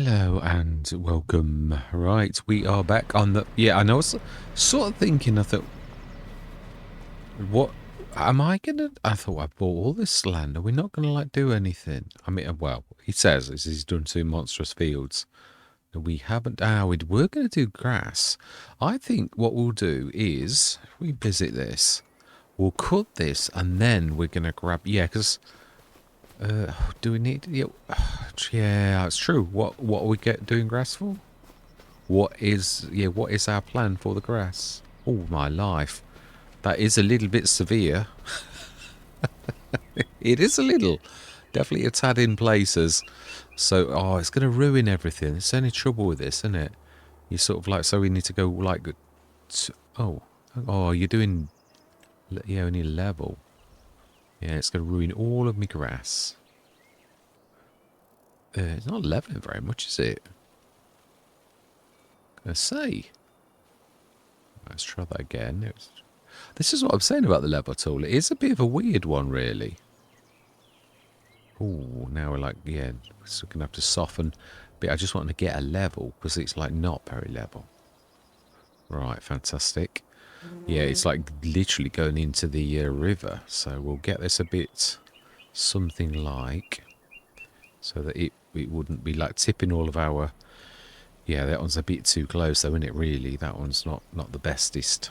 Hello and welcome. Right, we are back on the... Yeah, I know. I was sort of thinking, I thought, what... Am I gonna... I thought I bought all this land. Are we not gonna, like, do anything? I mean, well, he says he's done 2 monstrous fields. We haven't... we were gonna do grass. I think what we'll do is, if we visit this, we'll cut this and then we're gonna grab... Yeah, because... do we need... Yeah, it's true. What are we doing grass for? What is our plan for the grass? Oh, my life. That is a little bit severe. It is a little. Definitely a tad in places. So, it's going to ruin everything. There's any trouble with this, isn't it? You sort of like, so we need to go like... you're doing... Yeah, only level. Yeah, it's going to ruin all of my grass. It's not leveling very much, is it? I say. Let's try that again. This is what I'm saying about the level tool. It is a bit of a weird one, really. Oh, now we're like, yeah, so we're going to have to soften. But I just want to get a level because it's like not very level. Right, fantastic. Yeah, it's like literally going into the river. So we'll get this a bit something like, so that it wouldn't be like tipping all of our... Yeah, that one's a bit too close though, isn't it, really? That one's not the bestest.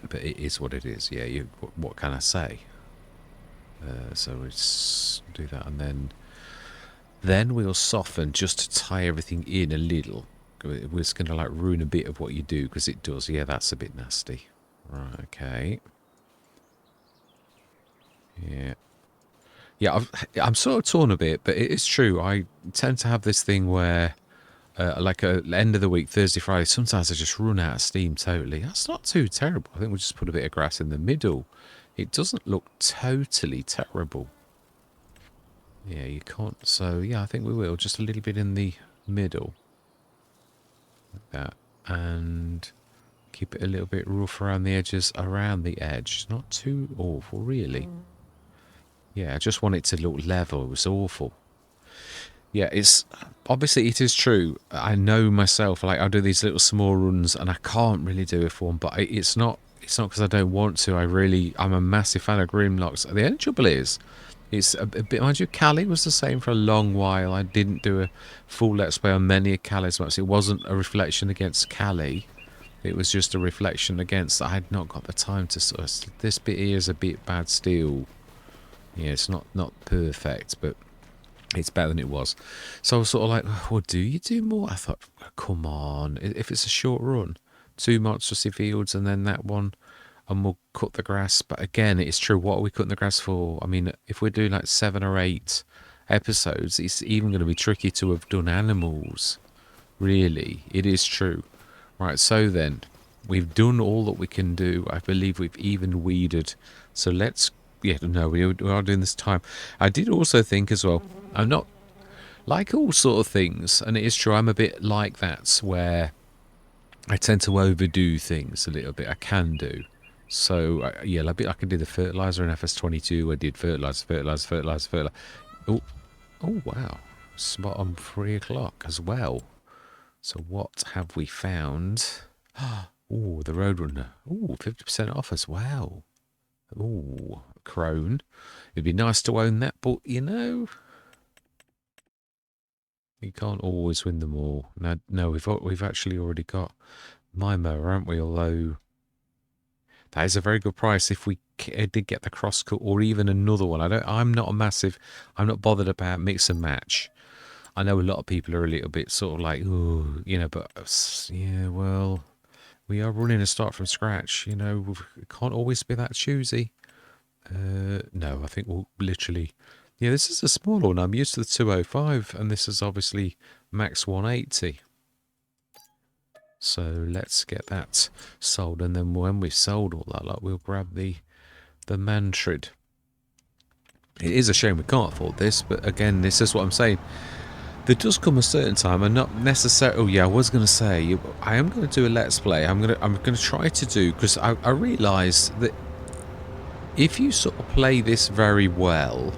But it is what it is. Yeah, what can I say? So let's do that, and then we'll soften just to tie everything in a little. We're just going to like ruin a bit of what you do, because it does. Yeah, that's a bit nasty. Right, okay. Yeah. Yeah, I'm sort of torn a bit, but it is true. I tend to have this thing where... like end of the week, Thursday, Friday, sometimes I just run out of steam totally. That's not too terrible. I think we'll just put a bit of grass in the middle. It doesn't look totally terrible. Yeah, you can't. So, yeah, I think we will. Just a little bit in the middle. Like that. And keep it a little bit rough around the edges, around the edge. Not too awful, really. Yeah, I just want it to look level. It was awful. Yeah, it's obviously it is true. I know myself, like I do these little small runs and I can't really do it for them, but it's not because I don't want to. I'm a massive fan of Grimlocks. The only trouble is, it's a bit, mind you, Cali was the same for a long while. I didn't do a full Let's Play on many of Cali's maps. It wasn't a reflection against Cali. It was just a reflection against, I had not got the time to sort of, this bit here is a bit bad still. Yeah, it's not perfect, but it's better than it was. So I was sort of like, well, do you do more? I thought, come on. If it's a short run, 2 monstrous fields and then that one, and we'll cut the grass. But again, it's true. What are we cutting the grass for? I mean, if we're doing like 7 or 8 episodes, it's even going to be tricky to have done animals. Really, it is true. Right, so then, we've done all that we can do. I believe we've even weeded. So let's... Yeah, no, we are doing this time. I did also think as well, I'm not... Like all sort of things, and it is true, I'm a bit like that, where I tend to overdo things a little bit. I can do. So, yeah, a bit like I did the fertiliser in FS25. I did fertiliser. Oh, wow. Spot on 3 o'clock as well. So what have we found? Oh, the Roadrunner. Oh, 50% off as well. Oh, Crone. It'd be nice to own that, but, you know... You can't always win them all. No, we've actually already got Mimo, haven't we? Although that is a very good price if we did get the crosscut or even another one. I'm not bothered about mix and match. I know a lot of people are a little bit sort of like, oh, you know, but yeah, well, we are running a start from scratch. You know, we can't always be that choosy. No, I think we'll literally... Yeah, this is a small one. I'm used to the 205, and this is obviously max 180. So let's get that sold, and then when we've sold all that, like, we'll grab the Mantrid. It is a shame we can't afford this, but again, this is what I'm saying. There does come a certain time, and not necessarily... Oh yeah, I was going to say, I am going to do a Let's Play. I'm going to try to do, because I realise that if you sort of play this very well,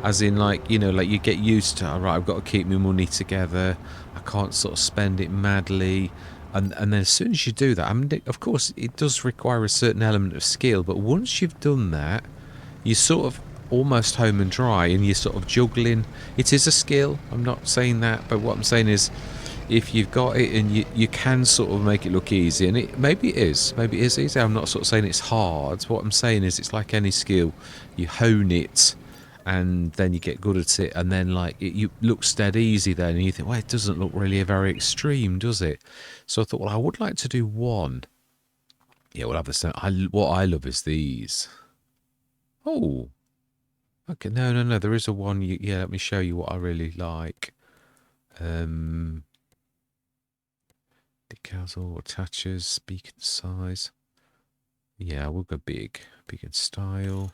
As in, like, you know, like you get used to, all right, I've got to keep my money together. I can't sort of spend it madly. And then as soon as you do that, I mean, of course, it does require a certain element of skill. But once you've done that, you're sort of almost home and dry, and you're sort of juggling. It is a skill. I'm not saying that. But what I'm saying is, if you've got it and you can sort of make it look easy, and maybe it is easy. I'm not sort of saying it's hard. What I'm saying is it's like any skill. You hone it, and then you get good at it, and then like you looks dead easy then, and you think, well, it doesn't look really very extreme, does it? So I thought, well, I would like to do one. Yeah, we'll have the what I love is these. Oh, okay, no, there is a one. Yeah, let me show you what I really like. Decals or attaches, beacon size. Yeah, we'll go big in style.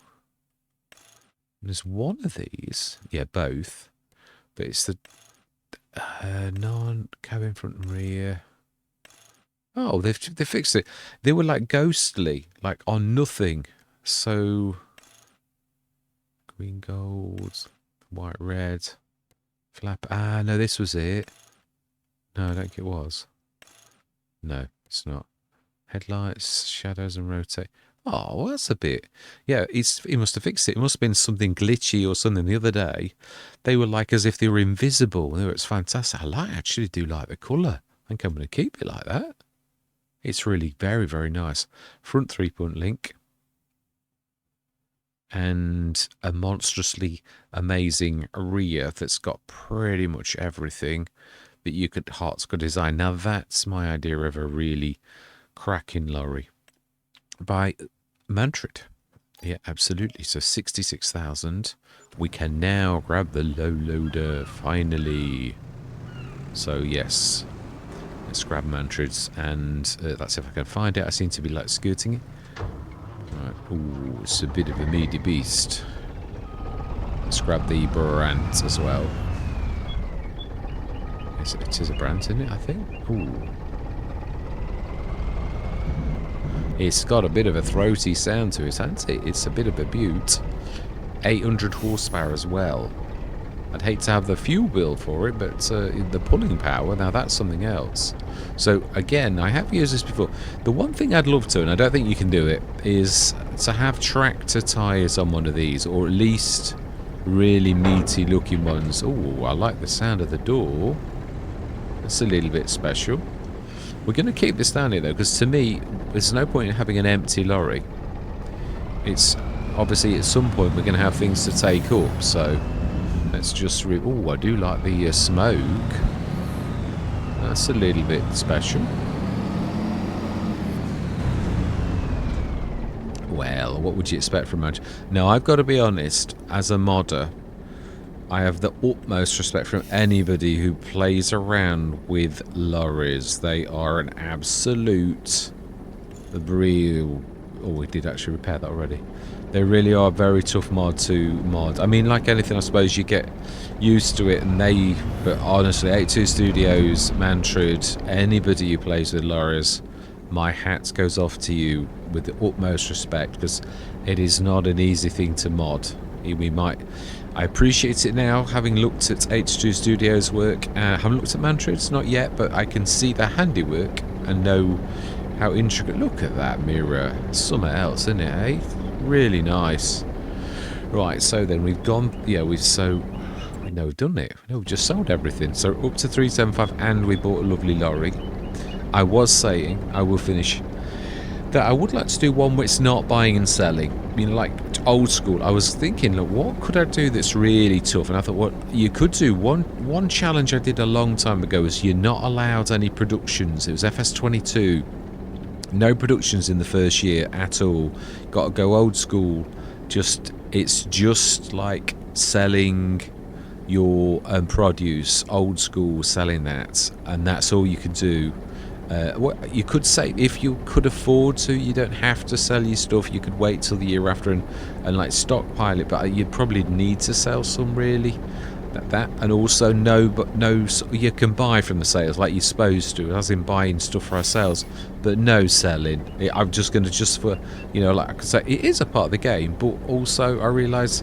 There's one of these. Yeah, both. But it's the non-cabin front and rear. Oh, they fixed it. They were like ghostly, like on nothing. So green gold, white red, flap. Ah, no, this was it. No, I don't think it was. No, it's not. Headlights, shadows, and rotate. Oh, well, that's a bit. Yeah, he must have fixed it. It must have been something glitchy or something the other day. They were like as if they were invisible. It's fantastic. I actually do like the colour. I think I'm going to keep it like that. It's really very, very nice. Front 3-point link. And a monstrously amazing rear that's got pretty much everything that you could design. Now that's my idea of a really cracking lorry by Mantrid. Yeah, absolutely. So 66,000. We can now grab the low loader finally. So yes, let's grab Mantrid's, and that's if I can find it. I seem to be like skirting it. Right. Ooh, it's a bit of a meaty beast. Let's grab the Brant as well. It is a Brant, isn't it? I think. Ooh. It's got a bit of a throaty sound to it, hasn't it? It's a bit of a beaut. 800 horsepower as well. I'd hate to have the fuel bill for it, but the pulling power, now that's something else. So again, I have used this before. The one thing I'd love to, and I don't think you can do it, is to have tractor tyres on one of these, or at least really meaty looking ones. Oh, I like the sound of the door. That's a little bit special. We're going to keep this down here though, because to me, there's no point in having an empty lorry. It's obviously at some point we're going to have things to take up, so let's just oh, I do like the smoke. That's a little bit special. Well, what would you expect from a... Now, I've got to be honest, as a modder, I have the utmost respect from anybody who plays around with lorries. They are an absolute real... Oh, we did actually repair that already. They really are a very tough mod to mod. I mean, like anything, I suppose you get used to it, and but honestly, 82 Studios, Mantrid, anybody who plays with lorries, my hat goes off to you with the utmost respect, because it is not an easy thing to mod. I appreciate it now, having looked at H2 Studios' work. Haven't looked at Mantrid's, not yet, but I can see the handiwork and know how intricate. Look at that mirror. Something else, isn't it, eh? Really nice. Right, so then we've gone... Yeah, we've done it. No, we've just sold everything. So up to 375, and we bought a lovely lorry. I was saying, I will finish, that I would like to do one where it's not buying and selling. I mean, like old school. I was thinking, look, what could I do that's really tough? And I thought, what you could do, one challenge I did a long time ago was you're not allowed any productions. It was FS25. No productions in the first year at all. Got to go old school. It's just like selling your produce, old school, selling that, and that's all you can do. What you could say, if you could afford to, you don't have to sell your stuff. You could wait till the year after and like stockpile it, but you'd probably need to sell some, really. That and also no, you can buy from the sales like you're supposed to, as in buying stuff for ourselves, but no selling. I'm just going to, just for, like I could say, it is a part of the game, but also I realise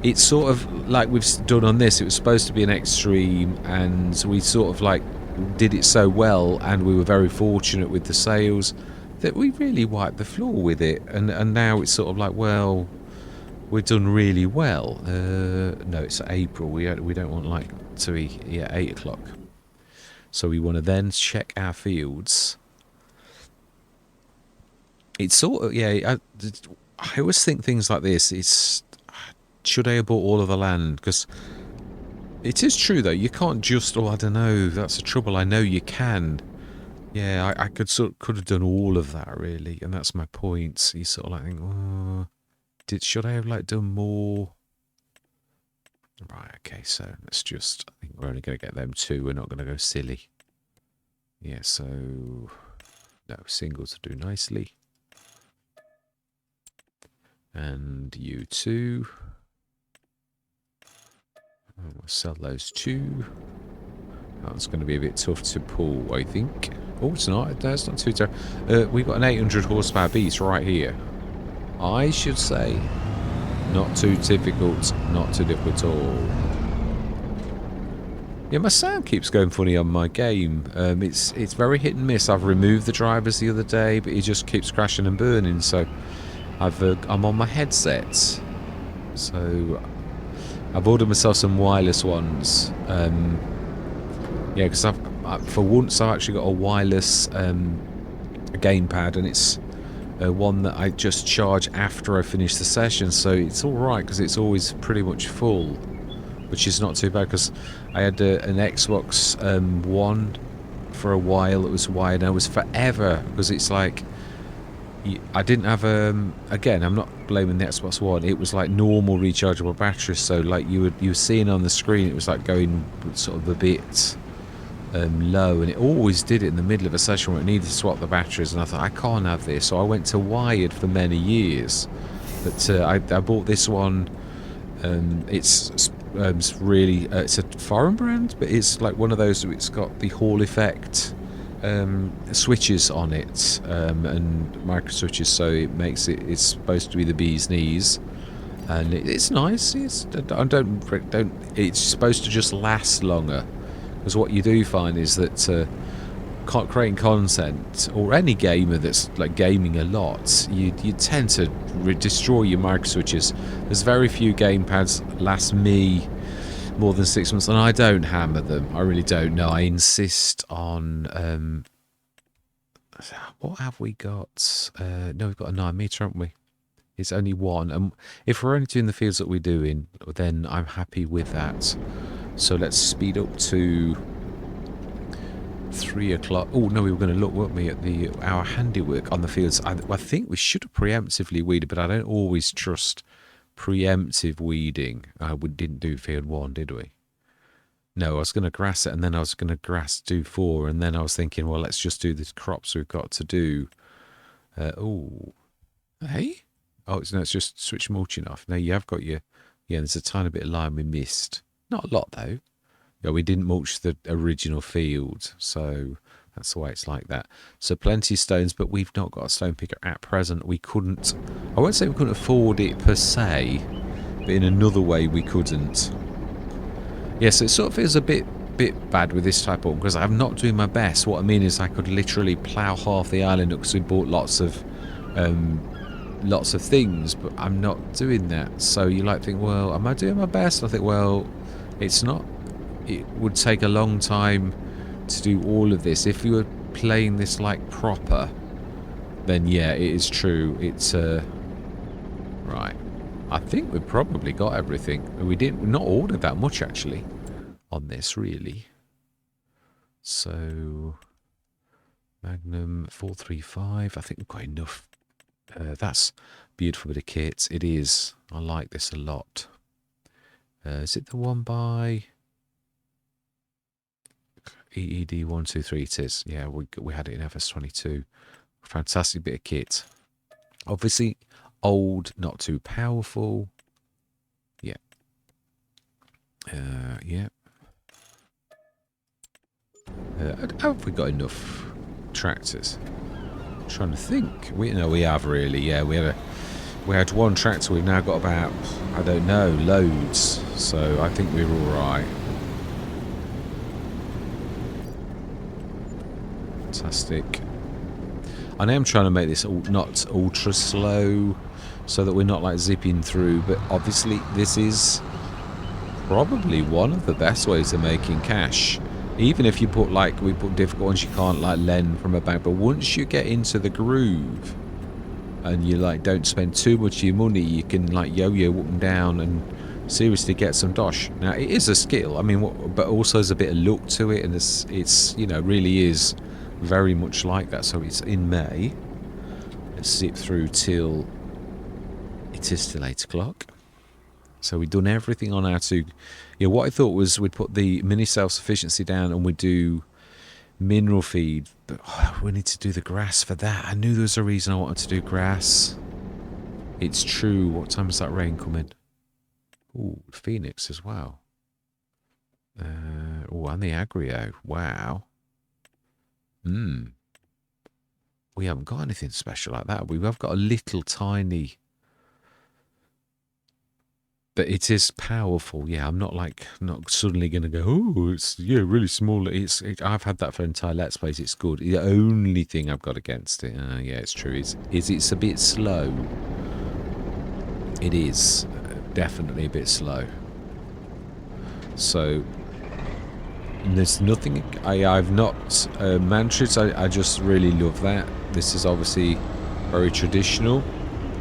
it's sort of like we've done on this. It was supposed to be an extreme, and we sort of like did it so well, and we were very fortunate with the sales that we really wiped the floor with it. And now it's sort of like, well, we've done really well. No, it's April. We don't want like to be 8 o'clock. So we want to then check our fields. It's sort of I always think things like this. It's should I have bought all of the land? Because it is true though. You can't just. Oh, I don't know. That's the trouble. I know you can. Yeah, I could have done all of that really, and that's my point. You sort of like think, oh, should I have like done more? Right. Okay. So let's just. I think we're only going to get them two. We're not going to go silly. Yeah. So no singles will do nicely. And you two. We'll sell those two. That's going to be a bit tough to pull, I think. Oh, it's not. No, it's not too terrible. We've got an 800 horsepower beast right here. I should say, not too difficult. Not too difficult at all. Yeah, my sound keeps going funny on my game. It's very hit and miss. I've removed the drivers the other day, but it just keeps crashing and burning. So I'm on my headset. So I've ordered myself some wireless ones. Yeah, because for once I've actually got a wireless gamepad, and it's one that I just charge after I finish the session, so it's all right because it's always pretty much full, which is not too bad. Because I had an Xbox One for a while. It was wired, and it was forever because it's like I didn't have again, I'm not blaming the Xbox One. It was like normal rechargeable batteries, so like you were seeing on the screen, it was like going sort of a bit low, and it always did it in the middle of a session where it needed to swap the batteries, and I thought I can't have this, so I went to wired for many years. But I bought this one. It's really it's a foreign brand, but it's like one of those. It's got the Hall effect switches on it, and micro switches, so it makes it's supposed to be the bee's knees, and it's nice. It's supposed to just last longer, because what you do find is that creating content, or any gamer that's like gaming a lot, you tend to destroy your micro switches. There's very few gamepads last me more than 6 months, and I don't hammer them. I really don't. No, I insist on what have we got? No, we've got a 9-meter, haven't we? It's only one, and if we're only doing the fields that we're doing, then I'm happy with that. So let's speed up to 3 o'clock. Oh no, we were going to look, weren't we, at our handiwork on the fields. I think we should have preemptively weeded, but I don't always trust preemptive weeding. We didn't do field 1, did we? No, I was going to grass it, and then I was going to do 4, and then I was thinking, well, let's just do the crops we've got to do. Oh, hey? Oh, it's just switch mulching off. No, you have got your... Yeah, there's a tiny bit of lime we missed. Not a lot, though. Yeah, we didn't mulch the original field, so that's the way it's like that. So plenty of stones, but we've not got a stone picker at present. We couldn't... I won't say we couldn't afford it per se, but in another way we couldn't. Yeah, so it sort of feels a bit bad with this type of one, because I'm not doing my best. What I mean is I could literally plough half the island up, because we bought lots of things, but I'm not doing that. So you like think, well, am I doing my best? I think, well, it's not. It would take a long time to do all of this. If you were playing this like proper, then yeah, it is true. It's right. I think we've probably got everything. We've not ordered that much actually on this, really. So Magnum 435. I think we've got enough. That's a beautiful bit of kit. It is. I like this a lot. Is it the one by EED 123? It is. Yeah, we had it in FS25. Fantastic bit of kit. Obviously old, not too powerful. Yeah. Yeah. Have we got enough tractors? I'm trying to think. We have really. Yeah, we had We had one tractor, we've now got about, I don't know, loads. So I think we're alright. Fantastic. I am trying to make this not ultra slow so that we're not like zipping through, but obviously this is probably one of the best ways of making cash. Even if you put like, we put difficult ones, you can't like lend from a bank, but once you get into the groove and you like don't spend too much of your money, you can like yo-yo up and down and seriously get some dosh. Now it is a skill, I mean, but also there's a bit of luck to it, and it's you know, really is very much like that. So it's in May. Let's zip through till it is till 8 o'clock. So we've done everything on our two. Yeah, what I thought was we'd put the mini self-sufficiency down and we'd do mineral feed, but we need to do the grass for that. I knew there was a reason I wanted to do grass. It's true. What time is that rain coming? Ooh, Phoenix as well. Oh, and the aggro. Wow. We haven't got anything special like that. We have got a little tiny, but it is powerful. Yeah, I'm not suddenly going to go, oh, it's really small. I've had that for entire Let's Plays. It's good. The only thing I've got against it, yeah, it's true, is it's a bit slow. It is definitely a bit slow. So there's nothing. I've not mantras. I just really love that. This is obviously very traditional.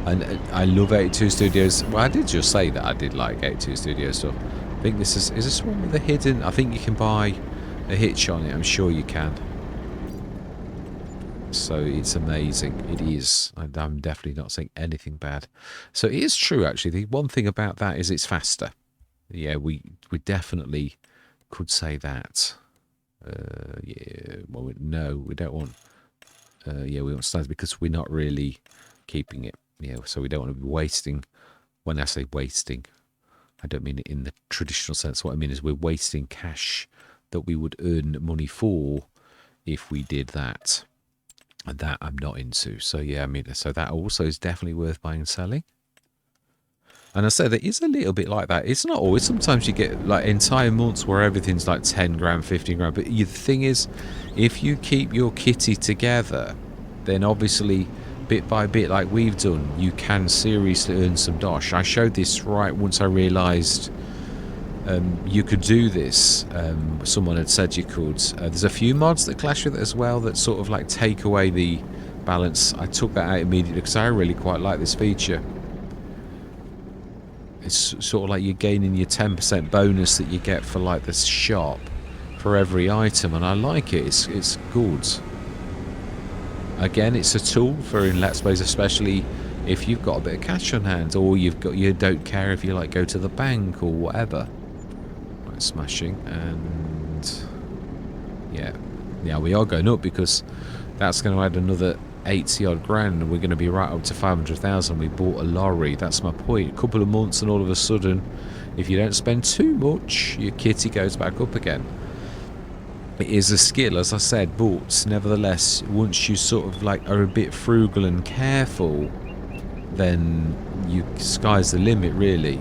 And I love 82 Studios. Well, I did just say that I did like 82 Studios stuff. I think this is this one with a hidden? I think you can buy a hitch on it. I'm sure you can. So it's amazing. It is. I'm definitely not saying anything bad. So it is true, actually. The one thing about that is it's faster. Yeah, we definitely could say that. Yeah. Well, no, we don't want. Yeah, we want stands because we're not really keeping it. Yeah, so we don't want to be wasting. When I say wasting, I don't mean it in the traditional sense. What I mean is we're wasting cash that we would earn money for if we did that. And that I'm not into. So yeah, I mean, so that also is definitely worth buying and selling. And I said it is a little bit like that. It's not always. Sometimes you get like entire months where everything's like 10 grand, 15 grand. But the thing is, if you keep your kitty together, then obviously bit by bit, like we've done, you can seriously earn some dosh. I showed this right once I realised you could do this. Someone had said you could. There's a few mods that clash with it as well that sort of like take away the balance. I took that out immediately because I really quite like this feature. It's sort of like you're gaining your 10% bonus that you get for like this shop for every item, and I like it. It's good. Again, it's a tool for in Let's Plays, especially if you've got a bit of cash on hand, or you don't care if you like go to the bank or whatever. Right, smashing, and yeah, we are going up because that's going to add another 80 odd grand, and we're going to be right up to 500,000. We bought a lorry. That's my point. A couple of months, and all of a sudden, if you don't spend too much, your kitty goes back up again. It is a skill, as I said, but nevertheless, once you sort of like are a bit frugal and careful, then sky's the limit, really.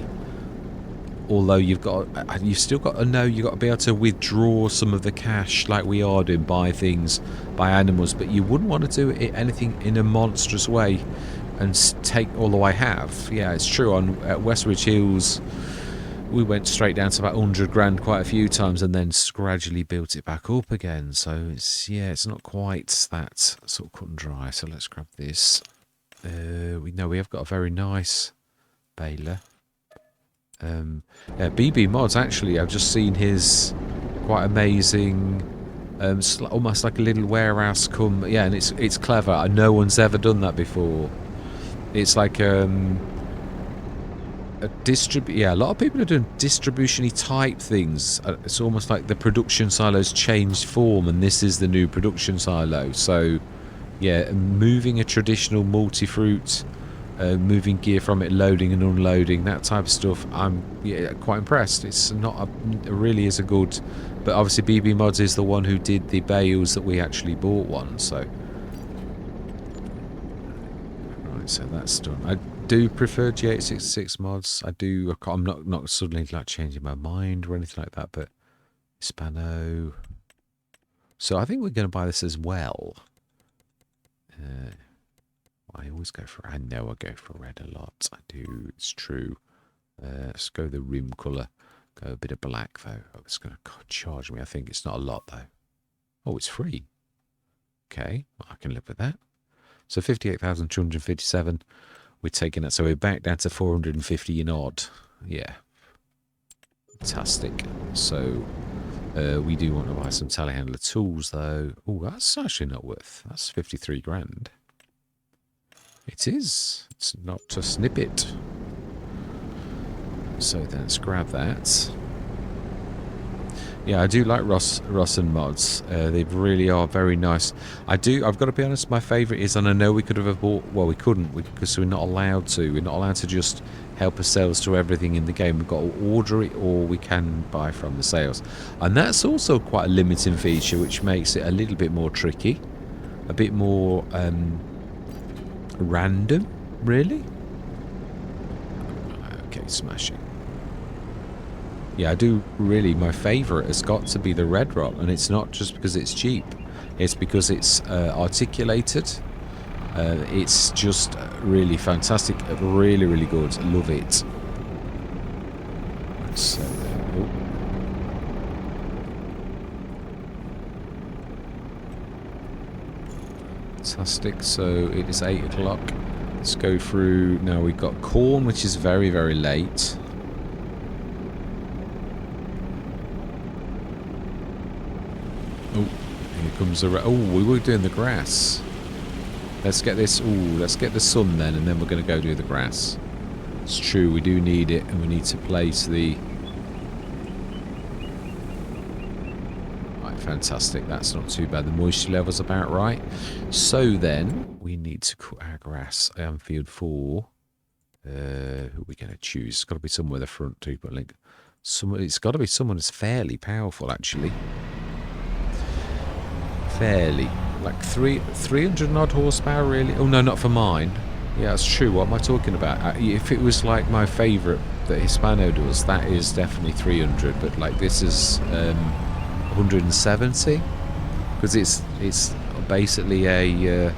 Although you've still got to know, you've got to be able to withdraw some of the cash like we are doing, buy things, buy animals, but you wouldn't want to do anything in a monstrous way and take, although I have. Yeah, it's true, at Westridge Hills we went straight down to about 100 grand quite a few times and then gradually built it back up again. So it's not quite that sort of cut and dry. So let's grab this. We have got a very nice baler. BB Mods, actually, I've just seen his quite amazing, almost like a little warehouse and it's clever. No one's ever done that before. It's like a lot of people are doing distribution-y type things. It's almost like the production silo's changed form, and this is the new production silo. So yeah, moving a traditional multi-fruit, moving gear from it, loading and unloading, that type of stuff, I'm quite impressed. It's not it really is a good, but obviously BB Mods is the one who did the bales that we actually bought one. So right, so that's done. do prefer G866 mods. I do. I'm not suddenly like changing my mind or anything like that. But Hispano. So I think we're going to buy this as well. I always go for. I know I go for red a lot. I do. It's true. Let's go the rim colour. Go a bit of black though. Oh, it's going to charge me. I think it's not a lot though. Oh, it's free. Okay, well, I can live with that. So 58,257. We're taking that. So we're back down to 450 in odd. Yeah. Fantastic. So we do want to buy some telehandler tools though. Oh, that's actually not worth. That's 53 grand. It is. It's not to snip it. So then let's grab that. Yeah, I do like Ross and mods. They really are very nice. I've got to be honest, my favourite is, and I know we could have bought, well, we couldn't because we're not allowed to. We're not allowed to just help ourselves through everything in the game. We've got to order it or we can buy from the sales. And that's also quite a limiting feature, which makes it a little bit more tricky. A bit more random, really. Okay, smashing. Yeah, I do really. My favourite has got to be the Red Rock, and it's not just because it's cheap. It's because it's articulated. It's just really fantastic. Really, really good. Love it. So, fantastic. So it is 8 o'clock. Let's go through. Now we've got corn, which is very, very late. Oh, here comes the... Oh, we were doing the grass. Let's get this... Oh, let's get the sun then, and then we're going to go do the grass. It's true, we do need it, and we need to place the... Right, fantastic. That's not too bad. The moisture level's about right. So then, we need to cut our grass. Field 4. Who are we going to choose? It's got to be somewhere the front too, but like... It's got to be someone that's fairly powerful, actually. Fairly. Like 300 odd horsepower, really? Oh, no, not for mine. Yeah, that's true. What am I talking about? If it was like my favourite that Hispano does, that is definitely 300. But like this is 170. Because it's basically a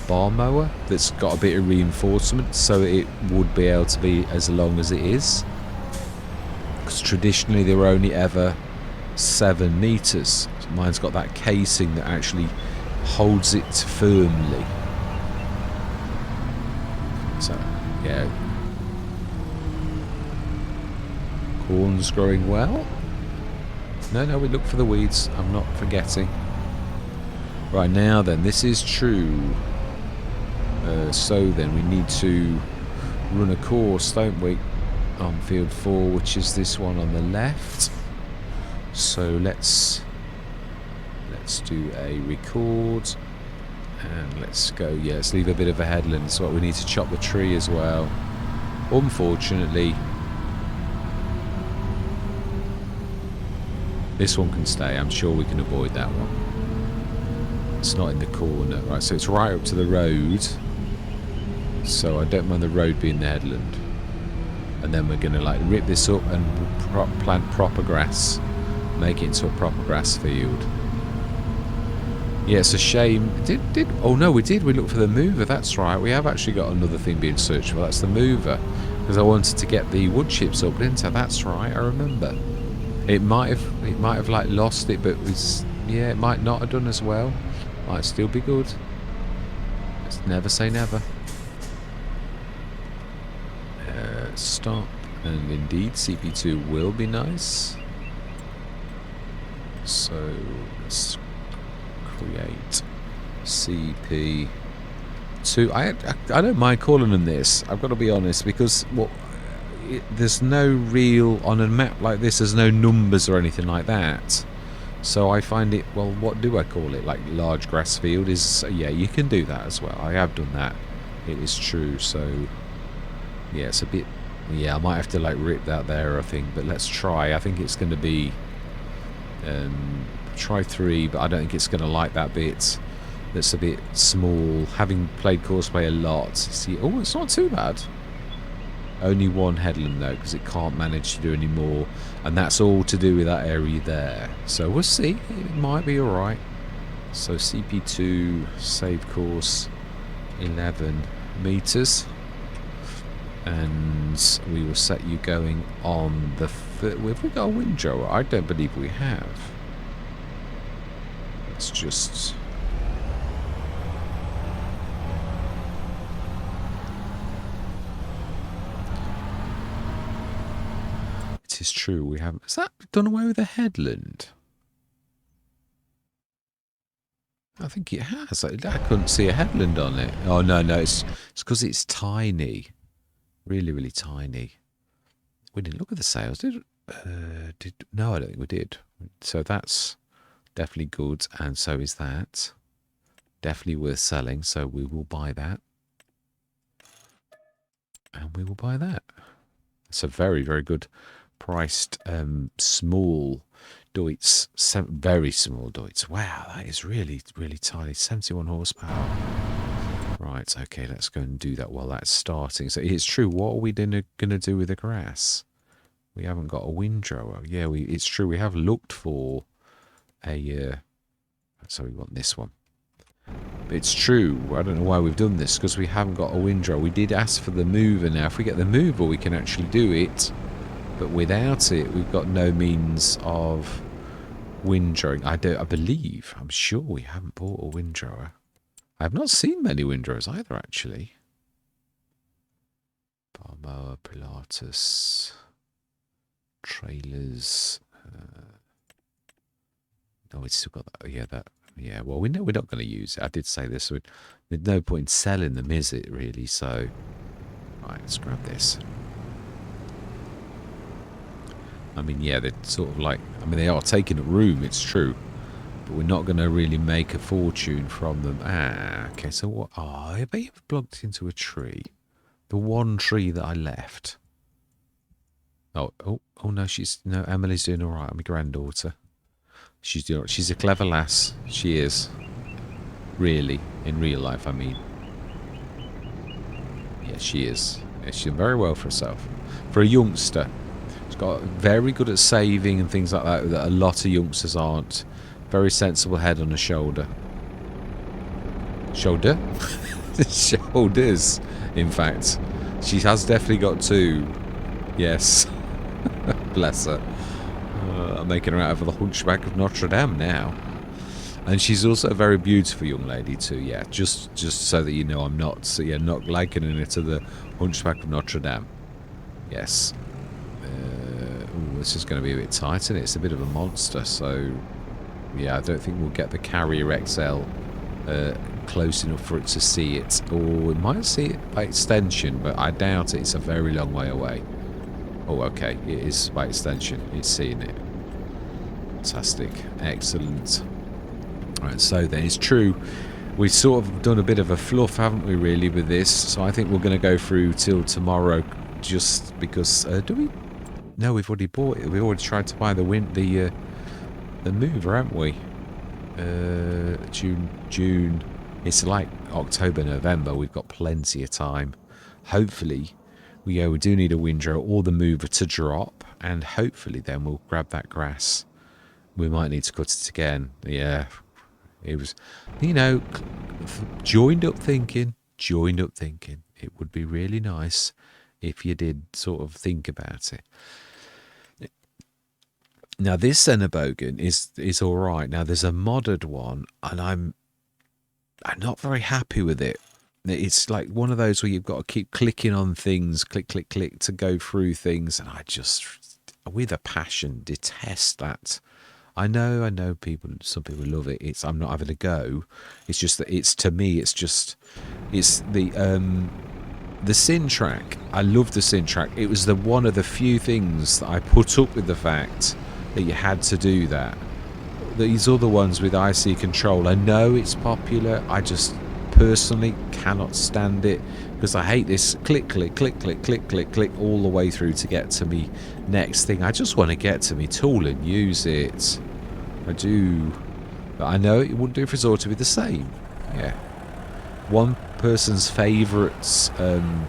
bar mower that's got a bit of reinforcement. So it would be able to be as long as it is. Because traditionally they were only ever 7 meters. Mine's got that casing that actually holds it firmly. So, yeah. Corn's growing well. No, we look for the weeds. I'm not forgetting. Right, now then, this is true. So then, we need to run a course, don't we? On field 4, which is this one on the left. So let's do a record and let's go. Yeah, let's leave a bit of a headland. So we need to chop the tree as well. Unfortunately, this one can stay. I'm sure we can avoid that one. It's not in the corner. Right, so it's right up to the road. So I don't mind the road being the headland. And then we're going to like rip this up and plant proper grass. Make it into a proper grass field. Yeah, it's a shame. Oh no, we did. We looked for the mover. That's right. We have actually got another thing being searched for. That's the mover. Because I wanted to get the wood chips up, didn't I? That's right. I remember. It might have like lost it, but it might not have done as well. Might still be good. Let's never say never. Stop. And indeed, CP2 will be nice. So let's create CP2. I don't mind calling them this. I've got to be honest, because there's no real, on a map like this, there's no numbers or anything like that. So I find it, well, what do I call it? Like large grass field is, yeah, you can do that as well. I have done that. It is true. So yeah, it's a bit, yeah, I might have to like rip that there, I think, but let's try. I think it's going to be try 3, but I don't think it's going to like that bit. that's a bit small. Having played Causeway a lot, see, oh, it's not too bad. Only one headland though, because it can't manage to do any more, and that's all to do with that area there. So we'll see. It might be all right. So CP2 save course 11 meters, and we will set you going on the. Have we got a windrower? I don't believe we have. Let's just. It is true we haven't. Has that done away with the headland? I think it has. I couldn't see a headland on it. Oh no, it's because it's tiny, really, really tiny. We didn't look at the sails, did? No, I don't think we did. So that's definitely good, and so is that. Definitely worth selling. So we will buy that, and we will buy that. It's a very, very good priced small Deutz, very small Deutz. Wow, that is really, really tiny. 71 horsepower. Right, okay, let's go and do that while that's starting. So it's true. What are we going to do with the grass? We haven't got a windrower. Yeah, it's true. We have looked for a. So we want this one. But it's true. I don't know why we've done this, because we haven't got a windrower. We did ask for the mover. Now, if we get the mover, we can actually do it. But without it, we've got no means of windrowing. I'm sure we haven't bought a windrower. I have not seen many windrowers either, actually. Balboa, Pilatus, trailers. No, it's still got that. Yeah, that. Yeah, well, we know we're not going to use it. I did say this. So there's no point in selling them, is it, really? So, right, let's grab this. I mean, yeah, they're sort of like... I mean, they are taking up room, it's true. But we're not going to really make a fortune from them. Ah, okay, so what... Oh, I bet you've blocked into a tree. The one tree that I left. Oh, no, no, Emily's doing all right. I'm my granddaughter. She's doing all right. She's a clever lass. She is. Really. In real life, I mean. Yeah, she is. Yeah, she's done very well for herself. For a youngster. She's got very good at saving and things like that a lot of youngsters aren't. Very sensible head on her shoulder. Shoulder? Shoulders, in fact. She has definitely got two. Yes. Bless her. I'm making her out of the Hunchback of Notre Dame now. And she's also a very beautiful young lady too, yeah. Just so that you know I'm not likening her to the Hunchback of Notre Dame. Yes. This is going to be a bit tight, isn't it? It's a bit of a monster, so... Yeah, I don't think we'll get the Carrier XL close enough for it to see it. Or it might see it by extension, but I doubt it. It's a very long way away. Oh, okay. It is by extension. It's seeing it. Fantastic. Excellent. Right, so then it's true. We've sort of done a bit of a fluff, haven't we, really, with this? So I think we're going to go through till tomorrow, just because... do we? No, we've already bought it. We've already tried to buy the mover, haven't we? June. It's like October, November. We've got plenty of time. Hopefully, we do need a windrow or the mover to drop, and hopefully then we'll grab that grass. We might need to cut it again. Yeah, it was, joined up thinking. It would be really nice if you did sort of think about it. Now this Xenobogan is all right. Now there's a modded one, and I'm not very happy with it. It's like one of those where you've got to keep clicking on things, click, to go through things, and I just, with a passion, detest that. I know some people love it. I'm not having a go. It's just that it's the Sin track. I love the Sin track. It was one of the few things that I put up with the fact that you had to do that. These other ones with IC control, I know it's popular. I just personally cannot stand it because I hate this click all the way through to get to me next thing. I just want to get to me tool and use it. I do. But I know it wouldn't do if it's all to be the same. Yeah. One person's favourite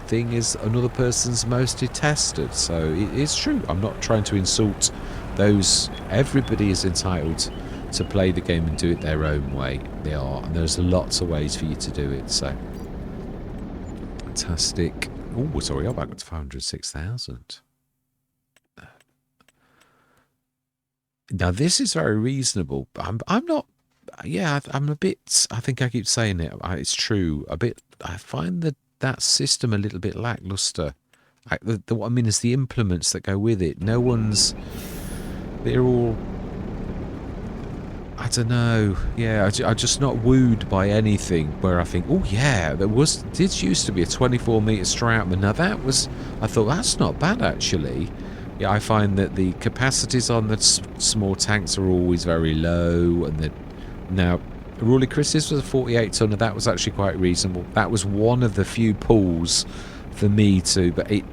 thing is another person's most detested. So it's true. I'm not trying to insult those. Everybody is entitled to play the game and do it their own way. They are, and there's lots of ways for you to do it. So fantastic. Oh, sorry, I'm back up to 506,000. Now this is very reasonable. I'm not. Yeah, I'm a bit. I think I keep saying it. It's true. A bit. I find that system a little bit lackluster. What I mean is the implements that go with it. No one's. They're all. I don't know. Yeah, I'm just not wooed by anything where I think, oh yeah, did used to be a 24-meter Stratman. Now that was. I thought that's not bad actually. Yeah, I find that the capacities on the small tanks are always very low, and now Rawley Chris's was a 48 tonner. That was actually quite reasonable. That was one of the few pulls for me too, but it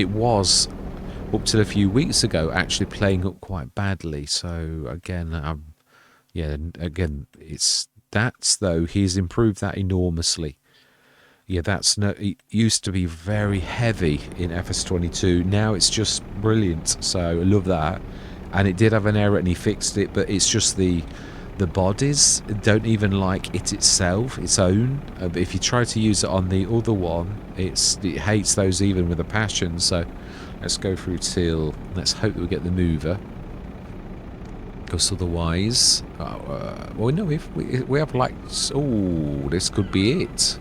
was up till a few weeks ago actually playing up quite badly. So again, yeah, again, that's though he's improved that enormously. Yeah, it used to be very heavy in FS22. Now it's just brilliant. So I love that. And it did have an error and he fixed it, but it's just the bodies don't even like it itself, its own. But if you try to use it on the other one, it hates those even with a passion. So let's go through till, let's hope that we get the mover. Because otherwise, well, no, if we have like, oh, this could be it.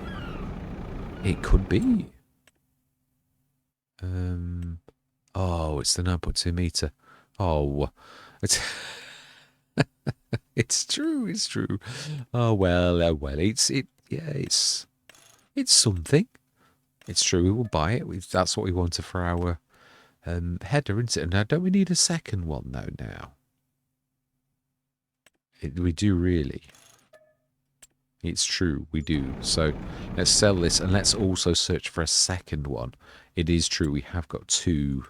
It could be. Oh, it's the 9.2 meter. Oh, it's it's true. It's true. Oh well. It's something. It's true. We will buy it. That's what we wanted for our header, isn't it? Now, don't we need a second one though? Now, we do really. It's true, we do. So let's sell this and let's also search for a second one. It is true, we have got two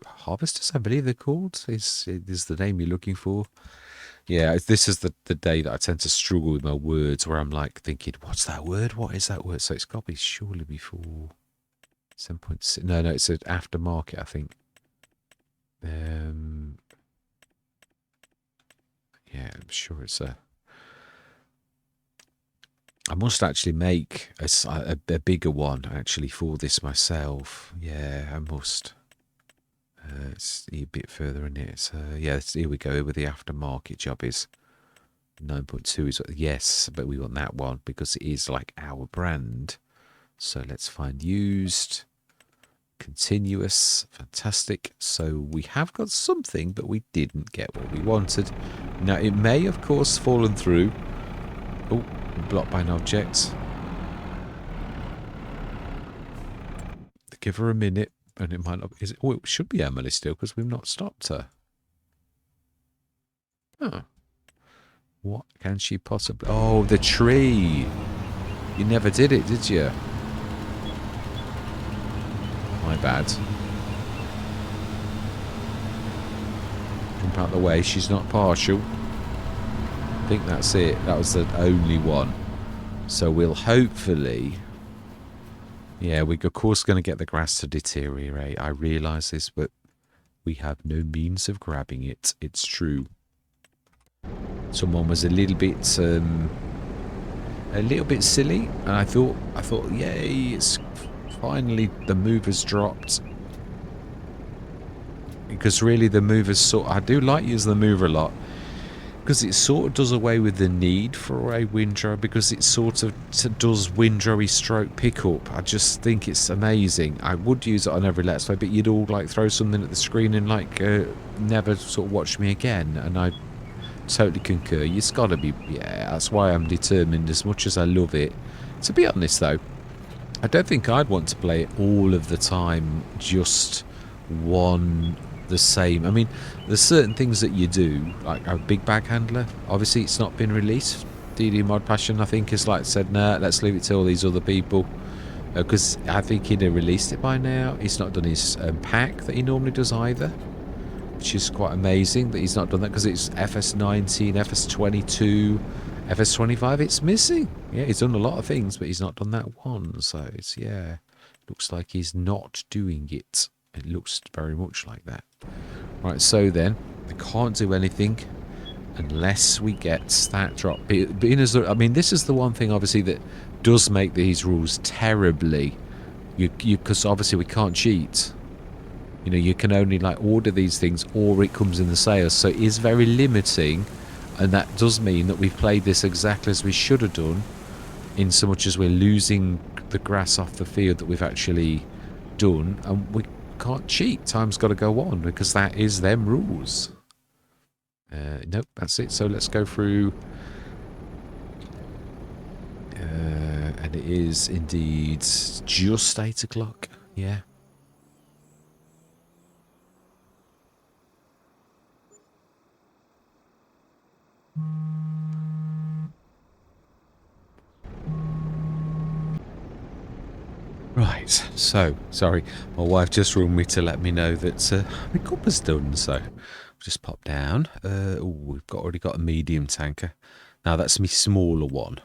harvesters, I believe they're called. Is the name you're looking for? Yeah, this is the day that I tend to struggle with my words, where I'm like thinking, what's that word? What is that word? So it's got to be surely before 7.6. No, it's an aftermarket, I think. Yeah, I'm sure it's a. I must actually make a bigger one, actually, for this myself. Yeah, I must. It's a bit further in it. So, yeah, here we go. With the aftermarket job is 9.2 is, yes, but we want that one because it is like our brand. So let's find used, continuous, fantastic. So we have got something, but we didn't get what we wanted. Now, it may, of course, fallen through. Oh. Blocked by an object. Give her a minute, and it might not. Is it? Oh, it should be Emily still because we've not stopped her. Oh, what can she possibly? Oh, the tree. You never did it, did you? My bad. Jump out the way. She's not partial. I think that's it. That was the only one. So we'll hopefully... Yeah, we're of course going to get the grass to deteriorate. I realise this, but we have no means of grabbing it. It's true. Someone was a little bit silly, and I thought, yay, it's finally the mover's dropped. Because really the mover's I do like using the mover a lot. Because it sort of does away with the need for a windrow, because it sort of does windrowy stroke pickup. I just think it's amazing. I would use it on every Let's Play, but you'd all like throw something at the screen and like never sort of watch me again. And I totally concur. It's got to be, yeah, that's why I'm determined, as much as I love it. To be honest though, I don't think I'd want to play it all of the time, just one... the same. I mean, there's certain things that you do, like a big bag handler. Obviously, it's not been released. DD Mod Passion, I think, has like said, nah, let's leave it to all these other people. Because I think he'd have released it by now. He's not done his pack that he normally does either. which is quite amazing that he's not done that, because it's FS19, FS22, FS25. It's missing. Yeah, he's done a lot of things, but he's not done that one. So it's, yeah, looks like he's not doing it. It looks very much like that. Right, so then we can't do anything unless we get that drop. Being as I mean, this is the one thing obviously that does make these rules terribly. Because obviously we can't cheat. You know, you can only like order these things, or it comes in the sales, so it is very limiting, and that does mean that we've played this exactly as we should have done, in so much as we're losing the grass off the field that we've actually done, and we can't cheat. Time's got to go on because that is them rules. Nope, that's it. So let's go through. And it is indeed just 8 o'clock. Yeah. Right, so, sorry, my wife just rung me to let me know that my cuppa's done, so I've just popped down. We've already got a medium tanker. Now, that's my smaller one.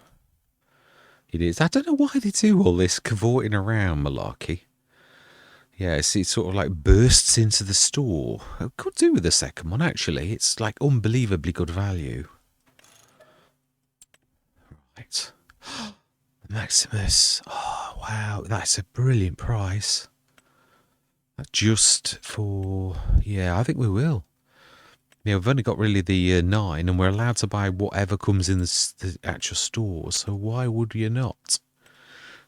It is. I don't know why they do all this cavorting around malarkey. Yeah, it sort of like bursts into the store. I could do with the second one, actually. It's like unbelievably good value. Right. Maximus. Oh, wow. That's a brilliant price. Just for... Yeah, I think we will. Yeah, we've only got really the 9, and we're allowed to buy whatever comes in the actual store, so why would you not?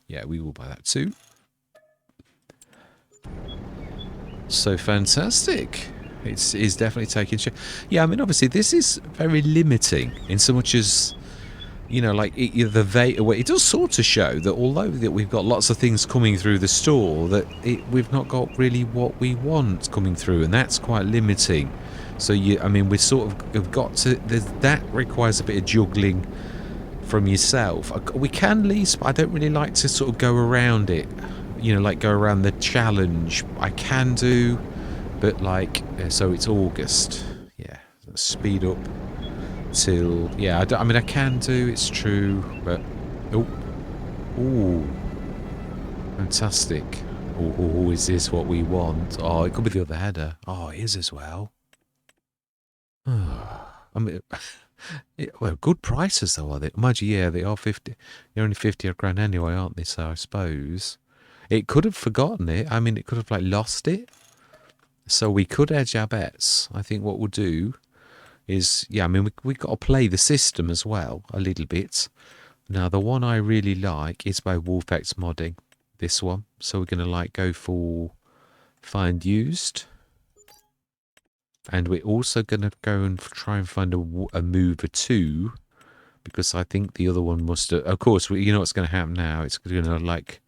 Yeah, we will buy that too. So fantastic. It's definitely taking shape. Yeah, I mean, obviously, this is very limiting in so much as... You know, like it does sort of show that although that we've got lots of things coming through the store, that we've not got really what we want coming through, and that's quite limiting. So I mean, we sort of have got to. That requires a bit of juggling from yourself. We can lease, but I don't really like to sort of go around it. You know, like go around the challenge. I can do, but like, so it's August. Yeah, speed up. Till, yeah, I mean, I can do, it's true, but, ooh, fantastic. Oh, is this what we want? Oh, it could be the other header. Oh, it is as well. I mean, well, good prices though, are they? Mind you, yeah, they are 50. They're only 50 grand anyway, aren't they? So I suppose it could have forgotten it. I mean, it could have like lost it. So we could edge our bets. I think what we'll do is, yeah, I mean, we've got to play the system as well, a little bit. Now, the one I really like is by Wolfex Modding, this one. So we're going to, like, go for find used. And we're also going to go and try and find a mover too, because I think the other one must have... Of course, you know what's going to happen now. It's going to, like,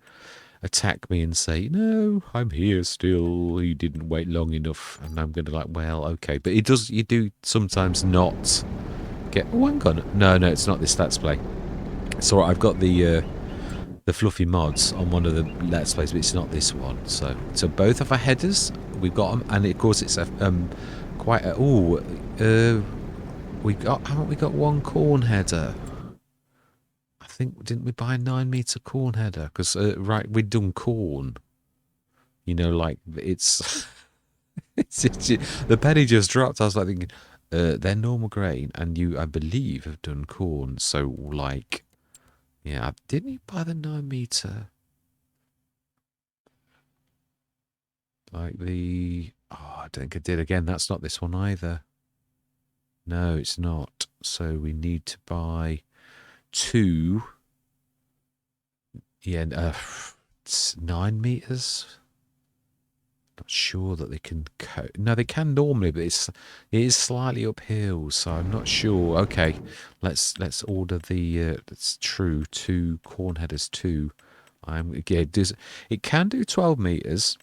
attack me and say, no, I'm here still, you didn't wait long enough, and I'm going to like, well, okay, but you do sometimes not get... Oh, hang on, no, it's not this Let's Play. It's alright, I've got the fluffy mods on one of the Let's Plays, but it's not this one. So both of our headers, we've got them, and of course it's a quite a... haven't we got one corn header? Didn't we buy a 9-meter corn header? Because right, we'd done corn. You know, like it's, the penny just dropped. I was like thinking, they're normal grain, and you, I believe, have done corn. So like, yeah, didn't you buy the 9-meter? Like the, oh, I don't think I did. Again, that's not this one either. No, it's not. So we need to buy 2. Yeah, 9 meters. Not sure that they can cope. No, they can normally, but it is slightly uphill, so I'm not sure. Okay, let's order the. That's true. 2 corn headers. 2. It can do 12 meters.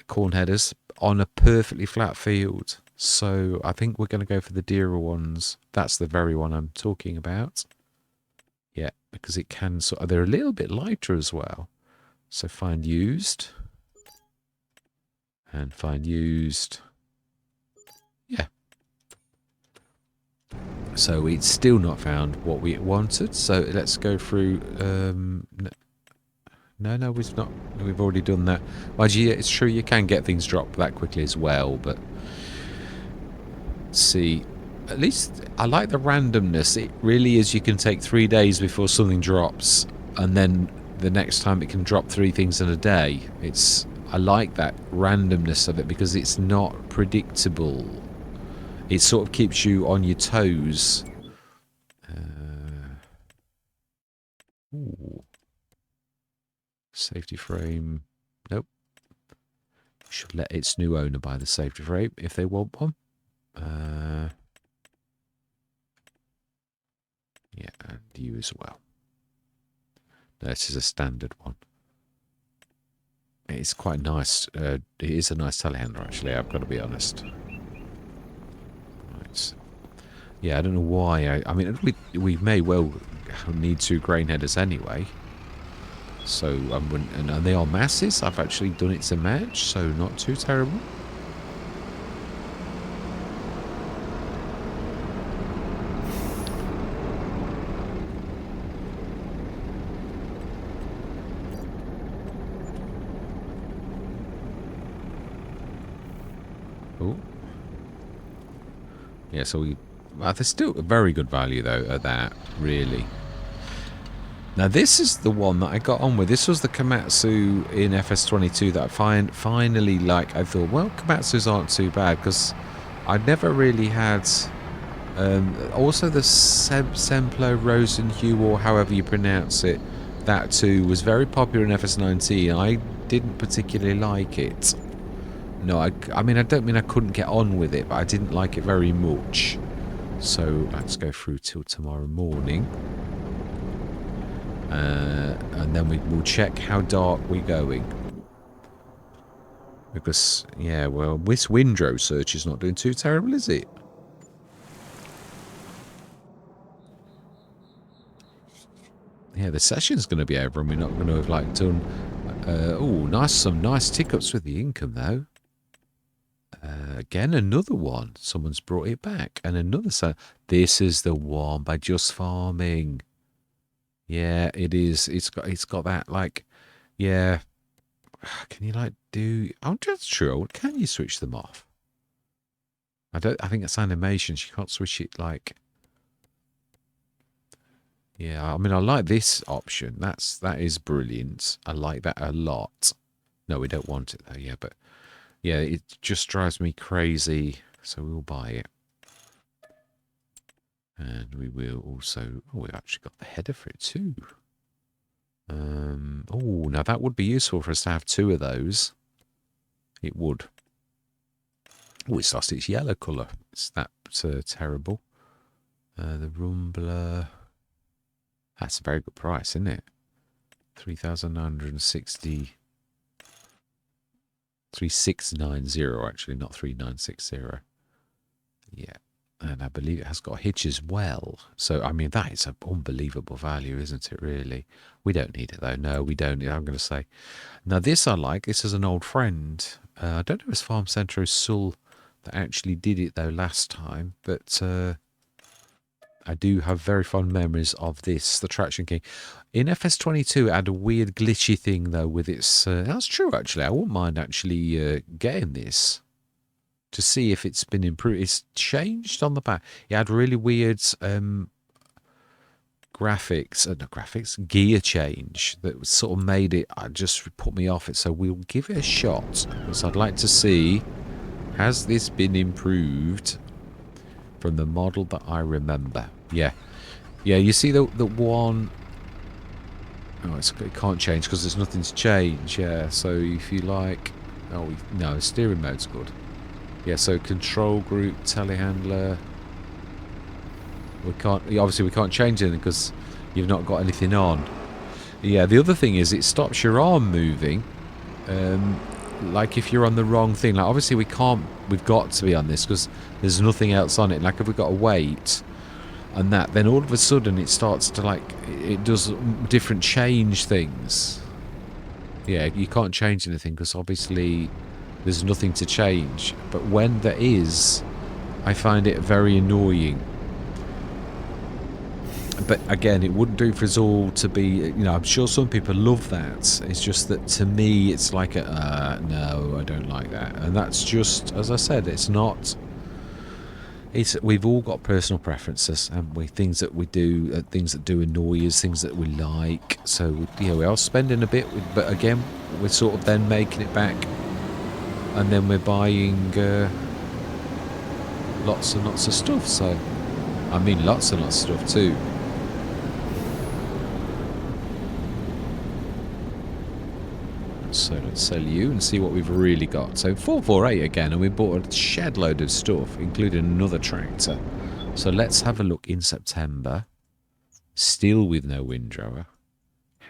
Corn headers on a perfectly flat field. So I think we're going to go for the dearer ones. That's the very one I'm talking about. Yeah, because it can... they're a little bit lighter as well. So find used. And find used. So it's still not found what we wanted. So let's go through. No, we've not. We've already done that. Mind you, it's true you can get things dropped that quickly as well. But see, at least I like the randomness. It really is. You can take 3 days before something drops, and then the next time it can drop 3 things in a day. I like that randomness of it because it's not predictable. It sort of keeps you on your toes. Ooh. Safety frame. Nope. Should let its new owner buy the safety frame if they want one. Yeah, and you as well. No, this is a standard one. It's quite nice. It is a nice telehandler, actually. I've got to be honest. Right. Yeah, I don't know why. I mean, we may well need 2 grain headers anyway. So, and they are masses. I've actually done it to match, so not too terrible. Oh. Yeah, so there's still a very good value, though, at that, really. Now, this is the one that I got on with. This was the Komatsu in FS22 that I finally, like, I thought, well, Komatsus aren't too bad, because I'd never really had... also, the Semplo Rosenhue, or however you pronounce it, that too was very popular in FS19. I didn't particularly like it. No, I mean, I don't mean I couldn't get on with it, but I didn't like it very much. So, let's go through till tomorrow morning. And then we'll check how dark we're going. Because, yeah, well, this windrow search is not doing too terrible, is it? Yeah, the session's going to be over and we're not going to have, like, done... some nice tick-ups with the income, though. Again, another one. Someone's brought it back. And another... This is the one by Just Farming. Yeah, it is. It's got that, like... Yeah... Can you, like, do... I'm just sure. Can you switch them off? I think it's animations. You can't switch it, like... Yeah, I mean, I like this option. That is brilliant. I like that a lot. No, we don't want it, though. Yeah, but... Yeah, it just drives me crazy. So we'll buy it. And we will also... Oh, we've actually got the header for it, too. Oh, now that would be useful for us to have 2 of those. It would. Oh, it's lost its yellow colour. It's that terrible. The Rumbler. That's a very good price, isn't it? 3,960. 3690, actually, not 3960. Yeah. And I believe it has got a hitch as well. So, I mean, that is an unbelievable value, isn't it, really? We don't need it, though. No, we don't. I'm going to say. Now, this I like. This is an old friend. I don't know if it's Farm Centro Sul that actually did it, though, last time. But I do have very fond memories of this, the Traction King. In FS22, it had a weird glitchy thing, though, with its... that's true, actually. I wouldn't mind actually getting this to see if it's been improved. It's changed on the back. It had really weird gear change that sort of made it, just put me off it. So we'll give it a shot, because I'd like to see, has this been improved from the model that I remember? Yeah. Yeah, you see the one... Oh, it can't change because there's nothing to change. Yeah, so if you like... Oh, no, steering mode's good. Yeah, so control group, telehandler. Obviously we can't change anything because you've not got anything on. Yeah, the other thing is it stops your arm moving. Like if you're on the wrong thing. Like obviously we've got to be on this because there's nothing else on it. Like if we've got to wait and that, then all of a sudden it starts to it does different change things. Yeah, you can't change anything because obviously there's nothing to change. But when there is, I find it very annoying. but again, it wouldn't do for us all to be, you know, I'm sure some people love that. It's just that to me, it's like, no, I don't like that. And that's just, as I said, it's not, we've all got personal preferences, and things that we do, things that do annoy us, things that we like. So, yeah, we are spending a bit, but again, we're sort of then making it back, and then we're buying lots and lots of stuff. So, I mean, lots and lots of stuff too. So let's sell you and see what we've really got. So 448 again, and we bought a shed load of stuff, including another tractor. So let's have a look in September. Still with no windrower.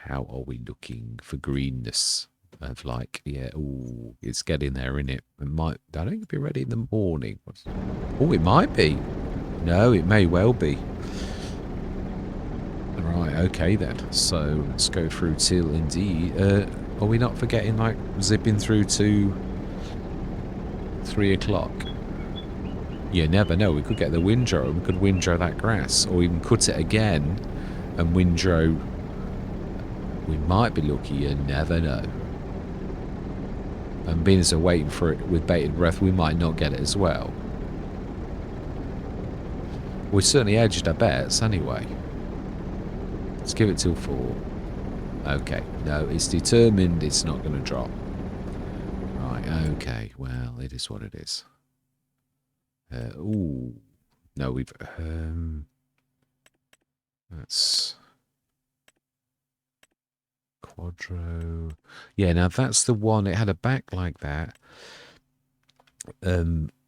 How are we looking for greenness? Of like, yeah, ooh, it's getting there, isn't it? It might, I don't think it'll be ready in the morning. Oh, it might be. No, it may well be. Right, okay then. So let's go through till indeed. Are we not forgetting, like, zipping through to 3 o'clock? You never know. We could get the windrow. We could windrow that grass, or even cut it again and windrow. We might be lucky. You never know. And being as we're waiting for it with bated breath, we might not get it as well. We certainly edged our bets anyway. Let's give it till 4. Okay, no, it's determined it's not going to drop. Right, okay, well, it is what it is. Ooh, no, we've, that's Quadro. Yeah, now that's the one, it had a back like that.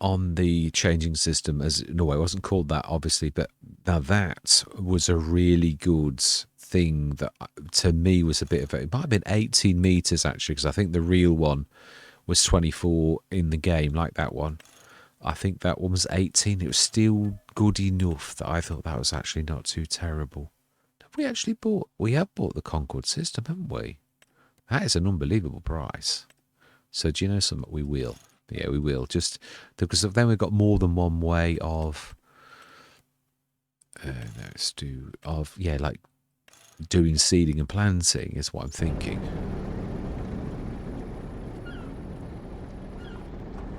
On the changing system, as no, it wasn't called that obviously, but now that was a really good thing that to me was a bit of it might have been 18 meters actually, because I think the real one was 24 in the game, like that one. I think that one was 18. It was still good enough that I thought that was actually not too terrible. Have we actually bought, we have bought the Concord system, haven't we? That is an unbelievable price. So do you know something? We will. Yeah, we will. Just because then we've got more than one way of let's do of, yeah, like doing seeding and planting is what I'm thinking.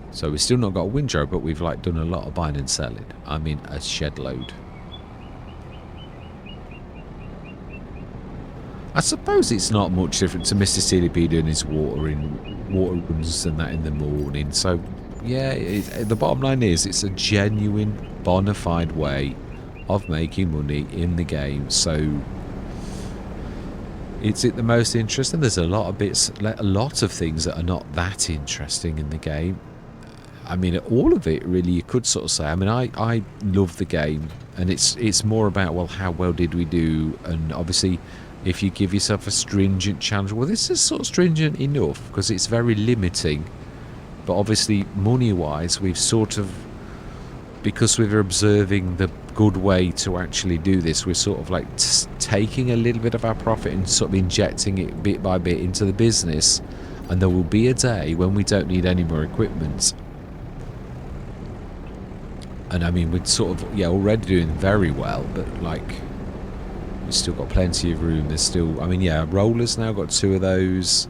So we've still not got a windrow, but we've like done a lot of buying and selling. I mean, a shed load. I suppose it's not much different to Mr. CDP doing his water runs and that in the morning. So, yeah, the bottom line is it's a genuine, bona fide way of making money in the game. So, is it the most interesting? There's a lot of bits, a lot of things that are not that interesting in the game. I mean, all of it really, you could sort of say. I mean, I love the game, and it's more about, well, how well did we do? And obviously, if you give yourself a stringent challenge, well, this is sort of stringent enough because it's very limiting. But obviously, money-wise, we've sort of, because we're observing the good way to actually do this, we're sort of like taking a little bit of our profit and sort of injecting it bit by bit into the business. And there will be a day when we don't need any more equipment. And I mean, we're sort of, yeah, already doing very well, but like, we've still got plenty of room. There's still, I mean, yeah, rollers now, got 2 of those.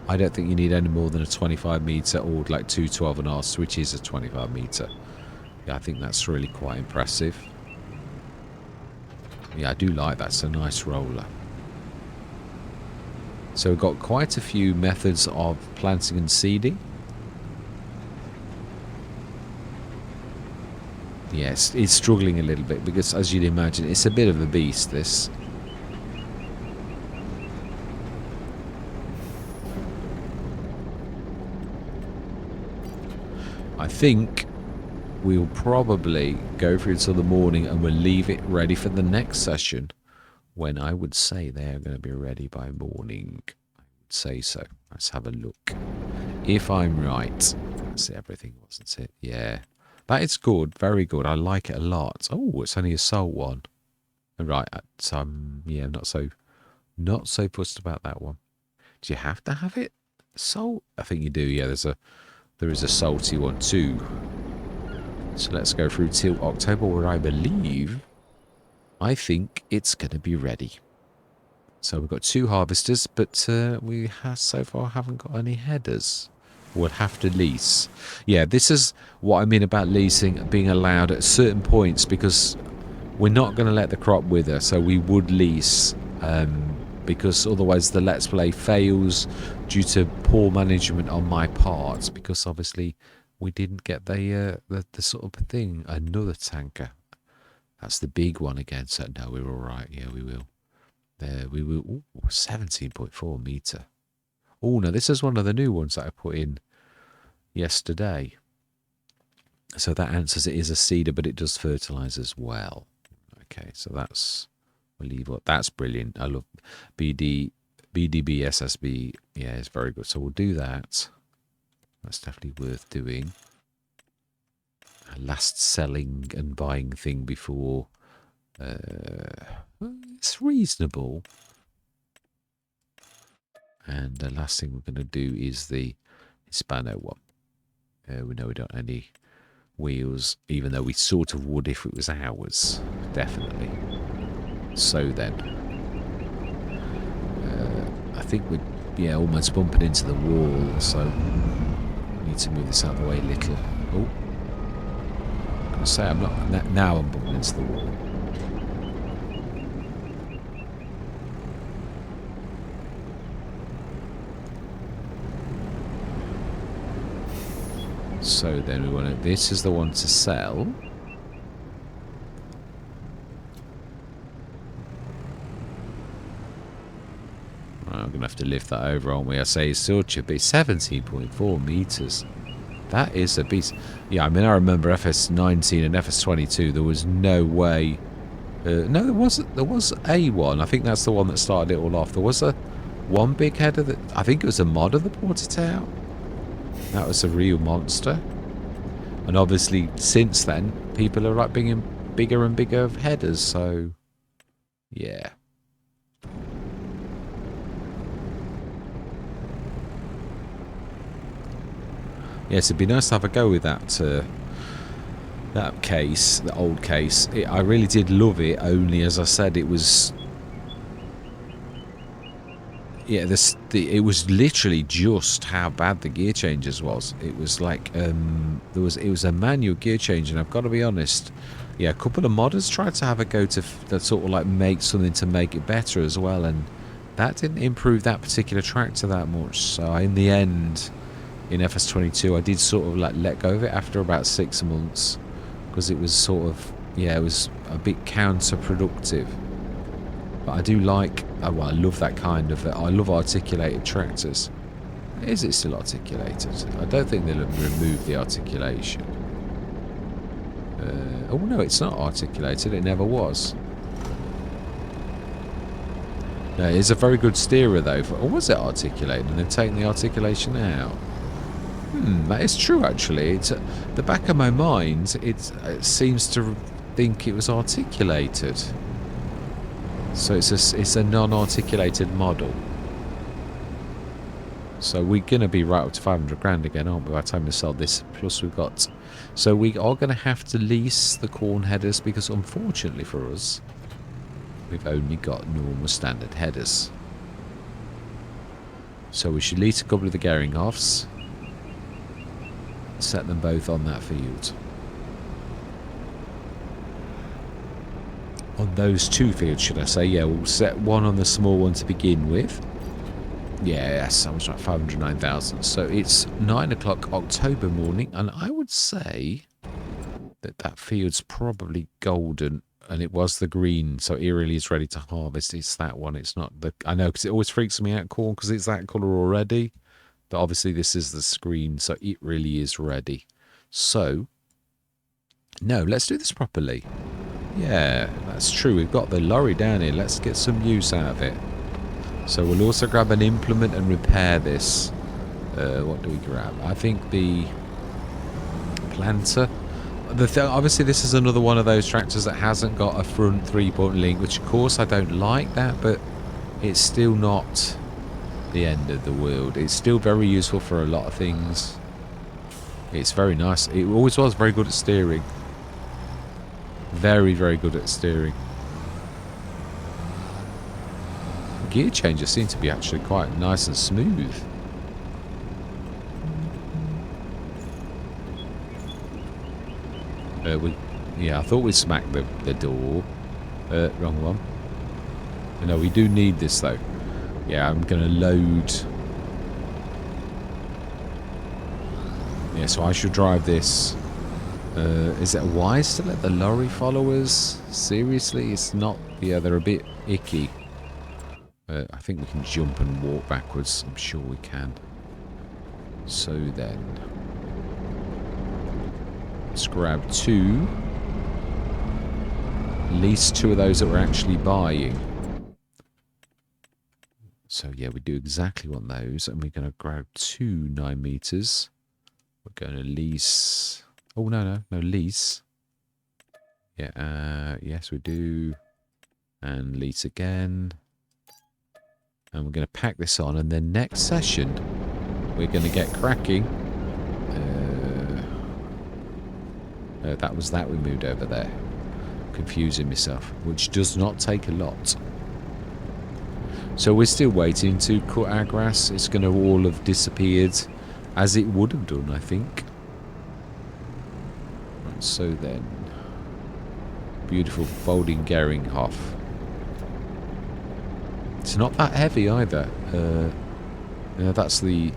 I don't think you need any more than a 25 metre or like 2 12.5 switches, a 25 metre. Yeah, I think that's really quite impressive. Yeah, I do like that. It's a nice roller. So we've got quite a few methods of planting and seeding. Yes, it's struggling a little bit because, as you'd imagine, it's a bit of a beast, this. I think we'll probably go through till the morning and we'll leave it ready for the next session, when I would say they're going to be ready by morning. I would say so. Let's have a look. If I'm right. That's everything, wasn't it? Yeah. That is good. Very good. I like it a lot. Oh, it's only a salt one. Right. So, yeah, not so fussed about that one. Do you have to have it? Salt? I think you do. Yeah, there is a salty one too. So let's go through till October, where I believe I think it's going to be ready. So we've got 2 harvesters, but we so far haven't got any headers. We'll have to lease. Yeah, this is what I mean about leasing being allowed at certain points, because we're not going to let the crop wither, so we would lease, because otherwise the Let's Play fails due to poor management on my part, because obviously we didn't get the sort of thing. Another tanker. That's the big one again, so no, we're all right. Yeah, we will. There, we will. Ooh, 17.4 metre. Oh, no, this is one of the new ones that I put in yesterday. So that answers it is a cedar, but it does fertilise as well. Okay, so we'll leave what. That's brilliant. I love BDB SSB. Yeah, it's very good. So we'll do that. That's definitely worth doing. A last selling and buying thing before. It's reasonable. And the last thing we're going to do is the Hispano one. We know we don't have any wheels, even though we sort of would if it was ours. Definitely. So then, I think we're almost bumping into the wall, so we need to move this out of the way a little. Oh, I'm going to say I'm not, now I'm bumping into the wall. So then we want to, this is the one to sell. Right, I'm going to have to lift that over, aren't we? I say it's such a bit, 17.4 metres. That is a beast. Yeah, I mean, I remember FS19 and FS22, there was no way. No, there was a one. I think that's the one that started it all off. There was one big header that, I think it was a modder that brought it out. That was a real monster. And obviously, since then, people are like bringing bigger and bigger headers, so yeah. Yes, it'd be nice to have a go with that that case, the old case. I really did love it, only as I said, it was... Yeah, it was literally just how bad the gear changes was. It was like it was a manual gear change, and I've got to be honest. Yeah, a couple of modders tried to have a go to that sort of like make something to make it better as well, and that didn't improve that particular tractor that much. So in the end, in FS22, I did sort of like let go of it after about 6 months, because it was sort of, yeah, it was a bit counterproductive. But I do like, well, I love that kind of, I love articulated tractors. Is it still articulated? I don't think they'll remove the articulation. Oh no, it's not articulated, it never was. No, it is a very good steerer though, or was it articulated and then taking the articulation out? That is true actually. It's the back of my mind, it seems to think it was articulated. So it's a non-articulated model. So we're going to be right up to 500 grand again, aren't we, by the time we sell this? Plus we've got... So we are going to have to lease the corn headers, because unfortunately for us, we've only got normal standard headers. So we should lease a couple of the Gehringhoffs. Set them both on that field. On those 2 fields, should I say? Yeah, we'll set one on the small one to begin with. Yeah, sounds like 509,000. So it's 9 o'clock October morning, and I would say that that field's probably golden, and it was the green, so it really is ready to harvest. It's that one. It's not the... I know, because it always freaks me out, corn, because it's that colour already. But obviously this is the screen, so it really is ready. So, no, let's do this properly. Yeah, that's true. We've got the lorry down here. Let's get some use out of it. So we'll also grab an implement and repair this. What do we grab? I think the planter. Obviously, this is another one of those tractors that hasn't got a front 3-point link, which of course I don't like that, but it's still not the end of the world. It's still very useful for a lot of things. It's very nice. It always was very good at steering. Very, very good at steering. gear changes seem to be actually quite nice and smooth. Yeah, I thought we smacked the door. Wrong one. No, we do need this though. Yeah, I'm gonna load. Yeah, so I should drive this. Is it wise to let the lorry follow us? Seriously, it's not. Yeah, they're a bit icky. I think we can jump and walk backwards. I'm sure we can. So then, let's grab two. At least two of those that we're actually buying. So yeah, we do exactly want those, and we're going to grab two 9 meters. We're going to lease. Oh no, lease. Yeah, yes we do, and lease again. And we're going to pack this on, and then next session we're going to get cracking. That was that we moved over there. Confusing myself, which does not take a lot. So we're still waiting to cut our grass. It's going to all have disappeared, as it would have done, I think. Right, so then, beautiful folding Geringhof. It's not that heavy either. That's the.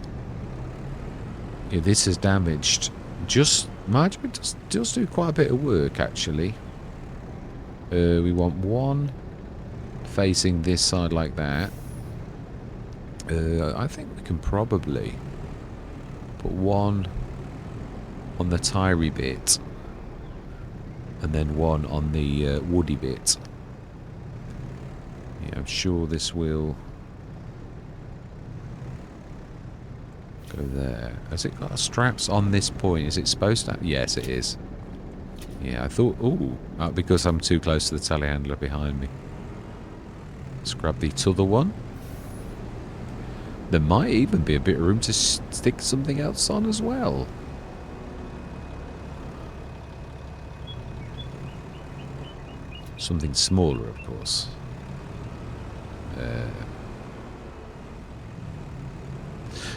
Yeah, this is damaged. Just management does do quite a bit of work actually. We want one facing this side like that. I think we can probably put one on the tirey bit and then one on the woody bit. Yeah, I'm sure this will go there. Has it got straps on this point? Is it supposed to? Yes, it is. Yeah, I thought, ooh, because I'm too close to the telehandler behind me. Let's grab the other one. There might even be a bit of room to stick something else on as well. Something smaller, of course.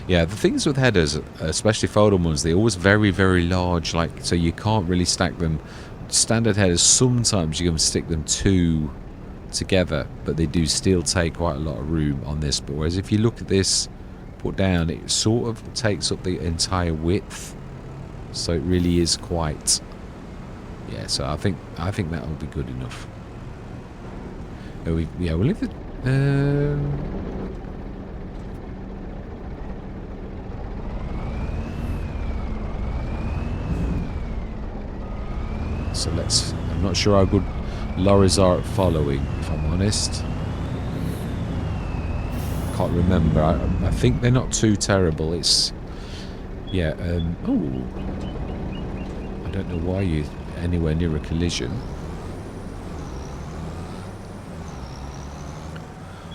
Yeah, the things with headers, especially folding ones, they're always very, very large, like, so you can't really stack them. Standard headers, sometimes you can stick them two together, but they do still take quite a lot of room on this. But whereas if you look at this put down, it sort of takes up the entire width, so it really is quite. Yeah, so I think that will be good enough. We'll leave it. So let's. I'm not sure how good lorries are at following, if I'm honest. Can't remember. I think they're not too terrible. It's. Yeah. Oh. I don't know why you're anywhere near a collision.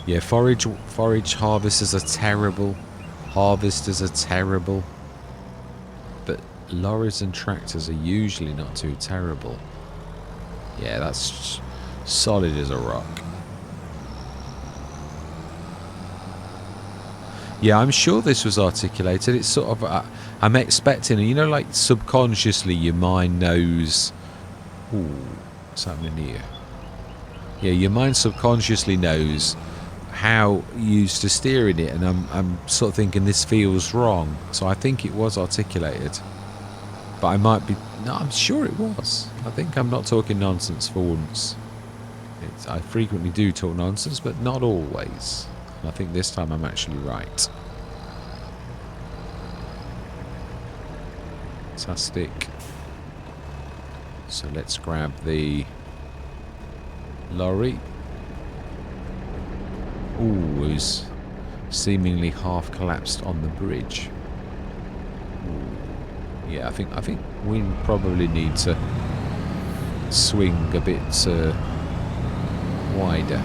Yeah, forage harvesters are terrible. Harvesters are terrible. But lorries and tractors are usually not too terrible. Yeah, that's solid as a rock. Yeah, I'm sure this was articulated. It's sort of, I'm expecting, you know, like subconsciously your mind knows. Ooh, what's happening here? Yeah, your mind subconsciously knows how used to steering it, and I'm sort of thinking this feels wrong. So I think it was articulated. But I might be. No, I'm sure it was. I think I'm not talking nonsense for once. I frequently do talk nonsense, but not always. And I think this time I'm actually right. Fantastic. So let's grab the lorry. Ooh, who's seemingly half collapsed on the bridge. Ooh. Yeah, I think we probably need to swing a bit wider.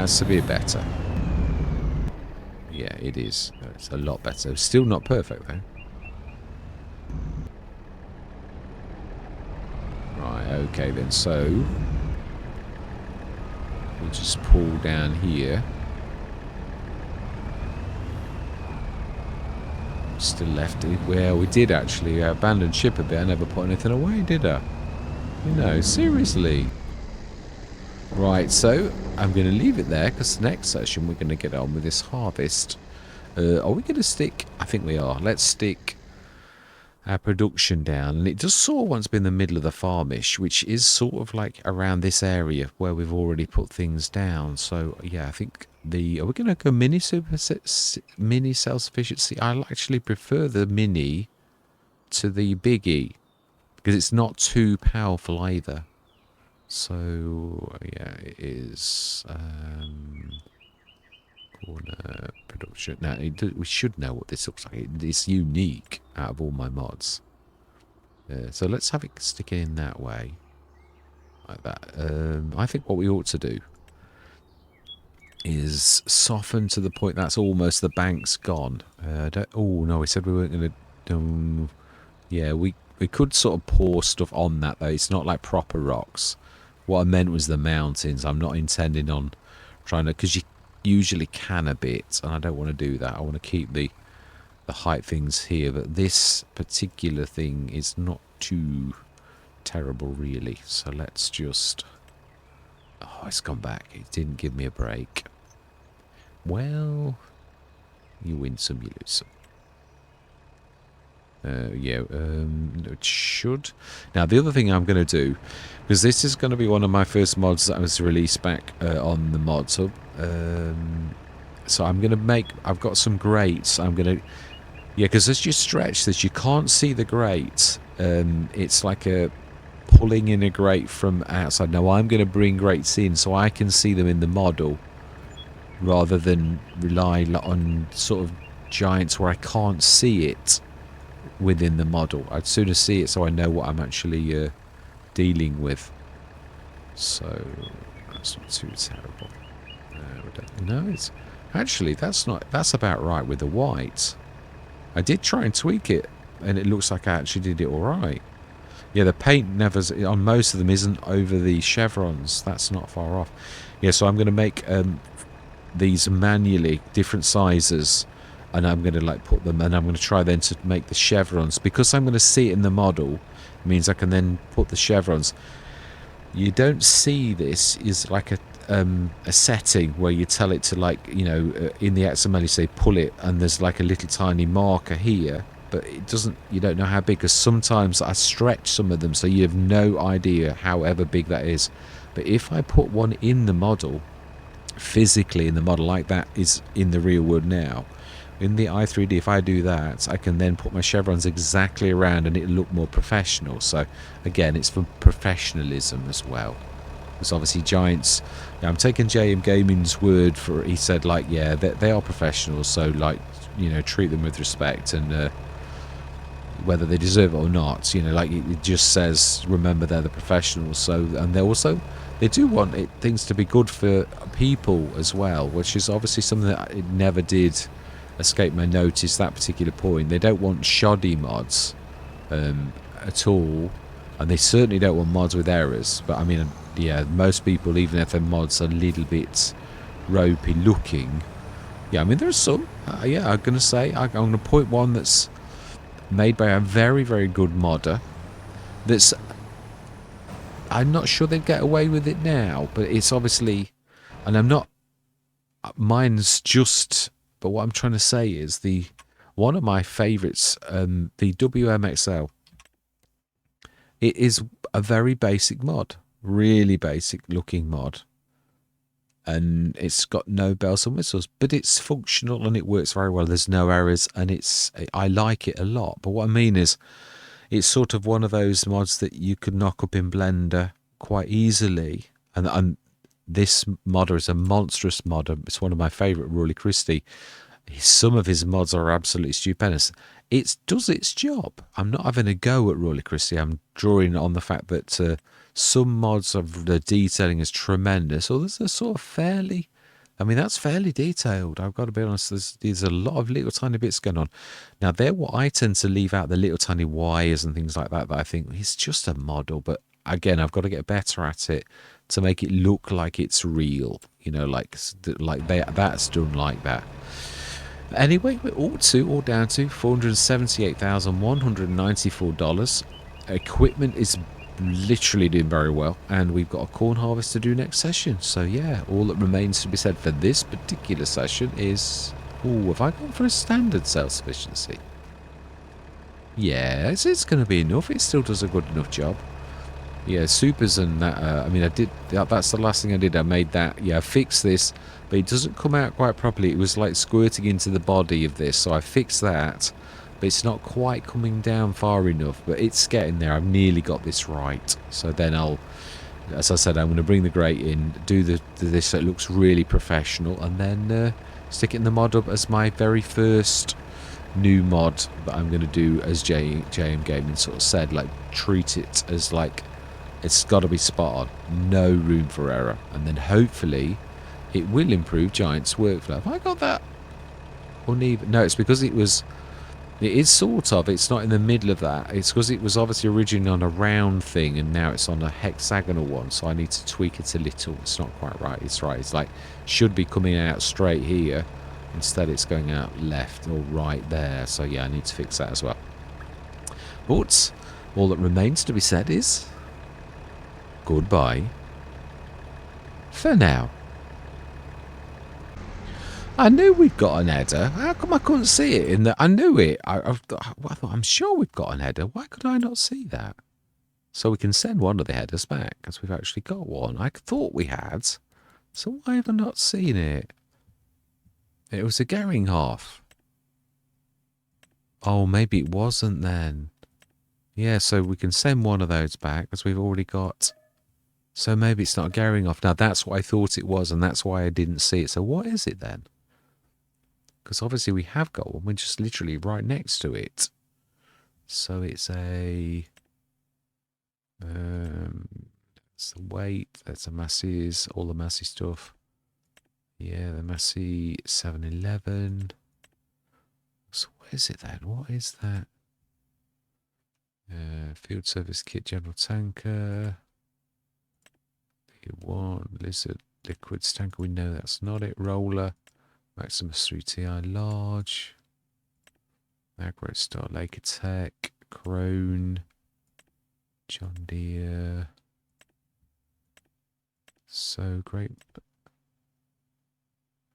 That's a bit better. Yeah, it is. It's a lot better. Still not perfect, though. Right, okay then. So, we'll just pull down here. Still left it. Well, we did actually abandon ship a bit. I never put anything away, did I? You know, seriously. Right, so I'm going to leave it there because the next session we're going to get on with this harvest. Are we going to stick? I think we are. Let's stick our production down. And it does sort of want to be in the middle of the farmish, which is sort of like around this area where we've already put things down. So, yeah, I think are we going to go mini self-sufficiency? I actually prefer the mini to the biggie because it's not too powerful either. So, yeah, it is corner production. Now, we should know what this looks like. It's unique out of all my mods. So let's have it sticking in that way. Like that. I think what we ought to do is soften to the point that's almost the bank's gone. Oh, no, we said we weren't going to... yeah, we could sort of pour stuff on that, though. It's not like proper rocks. What I meant was the mountains. I'm not intending on trying to... because you usually can a bit, and I don't want to do that. I want to keep the height things here, but this particular thing is not too terrible, really. So let's just... oh, it's gone back. It didn't give me a break. Well, you win some, you lose some. It should. Now, the other thing I'm going to do, because this is going to be one of my first mods that I was released back on the mods hub. So I'm going to make... I've got some grates. I'm going to... yeah, because as you stretch this, you can't see the grates. It's like a pulling in a grate from outside. Now, I'm going to bring grates in so I can see them in the model rather than rely on sort of giants where I can't see it within the model. I'd sooner see it so I know what I'm actually dealing with. So that's not too terrible. No, it's actually that's about right with the white. I did try and tweak it, and it looks like I actually did it all right. Yeah, the paint never's on most of them isn't over the chevrons. That's not far off. Yeah, so I'm going to make these manually, different sizes. And I'm going to like put them, and I'm going to try then to make the chevrons. Because I'm going to see it in the model, it means I can then put the chevrons. You don't see this is like a setting where you tell it to, like, you know, in the XML you say pull it, and there's like a little tiny marker here, but it doesn't, you don't know how big, because sometimes I stretch some of them so you have no idea however big that is. But if I put one in the model, physically in the model like that is in the real world now, in the i3D, if I do that, I can then put my chevrons exactly around and it'll look more professional. So again, it's for professionalism as well. Because obviously giants, yeah, I'm taking JM Gaming's word for it. He said, like, yeah, they are professionals, so, like, you know, treat them with respect, and whether they deserve it or not, you know, like it just says, remember they're the professionals. So, and they do want things to be good for people as well, which is obviously something that it never did escape my notice, that particular point. They don't want shoddy mods at all, and they certainly don't want mods with errors. But I mean, yeah, most people, even if their mods are a little bit ropey looking, yeah, I mean, there's some, yeah, I'm going to say, I'm going to point one that's made by a very, very good modder that's, I'm not sure they'd get away with it now, but it's obviously, and I'm not, mine's just, but what I'm trying to say is one of my favourites, the WMXL. It is a very basic mod, really basic looking mod, and it's got no bells and whistles, but it's functional and it works very well. There's no errors, and I like it a lot. But what I mean is, it's sort of one of those mods that you could knock up in Blender quite easily, and this modder is a monstrous modder. It's one of my favourite, Rory Christie. Some of his mods are absolutely stupendous. It does its job. I'm not having a go at Rory Christie. I'm drawing on the fact that some mods of the detailing is tremendous, others are sort of fairly I mean, that's fairly detailed. I've got to be honest. There's a lot of little tiny bits going on. Now, they're what I tend to leave out, the little tiny wires and things like that, that I think it's just a model. But again, I've got to get better at it to make it look like it's real. You know, like that's done like that. Anyway, we're all down to $478,194. Equipment is literally doing very well, and we've got a corn harvest to do next session. So yeah, all that remains to be said for this particular session is, oh, have I gone for a standard self-sufficiency? Yes, it's going to be enough. It still does a good enough job. Yeah, supers and that, I mean, I did, that's the last thing I did. I made that, yeah, I fixed this, but it doesn't come out quite properly. It was like squirting into the body of this, so I fixed that, but it's not quite coming down far enough, but it's getting there. I've nearly got this right. So then I'll, as I said, I'm going to bring the grate in, do this so it looks really professional, and then stick it in the mod up as my very first new mod that I'm going to do, as JM Gaming sort of said, like treat it as like, it's got to be spot on, no room for error, and then hopefully it will improve Giant's workflow. Have I got that uneven? No, it's because it is sort of, it's not in the middle of that. It's because it was obviously originally on a round thing, and now it's on a hexagonal one, so I need to tweak it a little. It's not quite right. It's right. It's like, should be coming out straight here. Instead it's going out left or right there. So yeah, I need to fix that as well. But all that remains to be said is goodbye for now. I knew we'd got an header. How come I couldn't see it in the... I knew it. I thought, I'm sure we've got an header. Why could I not see that? So we can send one of the headers back, because we've actually got one. I thought we had. So why have I not seen it? It was a Gehring half. Oh, maybe it wasn't then. Yeah, so we can send one of those back, because we've already got... So maybe it's not a Gehring off. Now, that's what I thought it was, and that's why I didn't see it. So what is it then? Because obviously we have got one. We're just literally right next to it. So it's a... that's the weight. That's the masses. All the massy stuff. Yeah, the Massey 711. So what is it then? What is that? Field service kit, general tanker. P1, lizard, liquids tanker. We know that's not it. Roller, Maximus 3TI large. Agro Star, Laker Tech, Crone, John Deere. So great.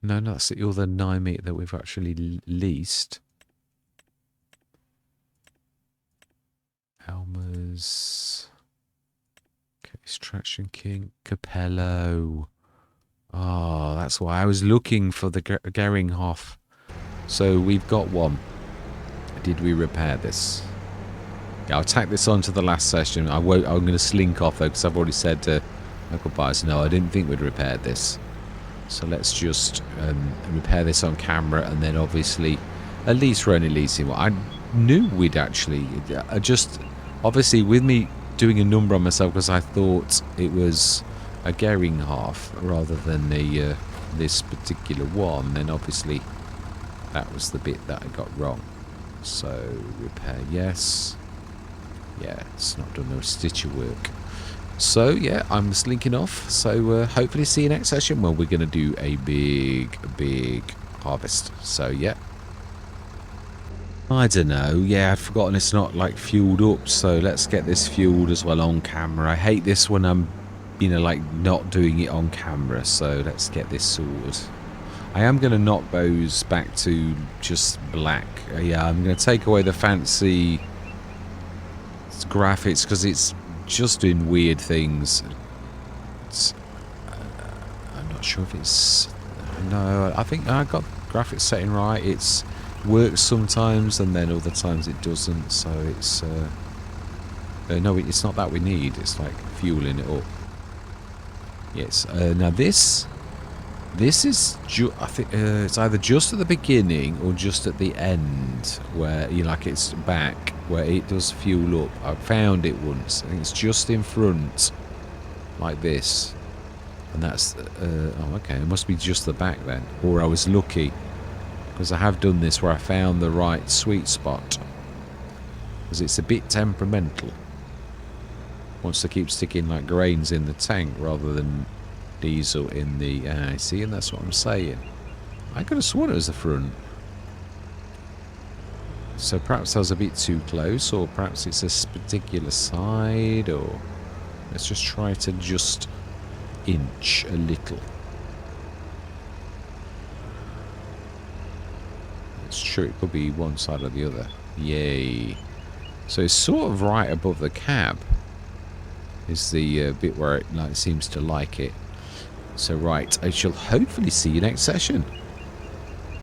No, that's the other 9 meter that we've actually leased. Elmer's. Case Traction King. Capello. Oh, that's why I was looking for the Geringhoff. So we've got one. Did we repair this? Yeah, I'll tack this on to the last session. I'm going to slink off though, because I've already said to Michael Byers, no, I didn't think we'd repaired this. So let's just repair this on camera, and then obviously at least we're only leasing one. I knew we'd actually just obviously with me doing a number on myself, because I thought it was a Gehring half rather than the this particular one, then obviously that was the bit that I got wrong. So repair, yes. Yeah, it's not done no stitcher work. So yeah, I'm slinking off. So hopefully see you next session when we're going to do a big harvest. So yeah. I don't know. Yeah, I'd forgotten it's not like fueled up. So let's get this fueled as well on camera. I hate this when I'm, you know, like not doing it on camera. So let's get this sorted. I am going to knock those back to just black. Yeah, I'm going to take away the fancy graphics because it's just doing weird things. I'm not sure if it's... No, I think I got graphics setting right. It's works sometimes and then other times it doesn't. So it's... no, it's not that we need. It's like fueling it up. Yes. Now this is... I think it's either just at the beginning or just at the end where, you know, like it's back where it does fuel up. I found it once. I think it's just in front like this. And that's... oh, okay. It must be just the back then. Or I was lucky. Because I have done this where I found the right sweet spot. Because it's a bit temperamental. Wants to keep sticking like grains in the tank rather than diesel in the... see, and that's what I'm saying. I could have sworn it was the front. So perhaps I was a bit too close, or perhaps it's this particular side, or... Let's just try to just inch a little. It's true, it could be one side or the other. Yay. So it's sort of right above the cab. Is the bit where it seems to like it. So right, I shall hopefully see you next session.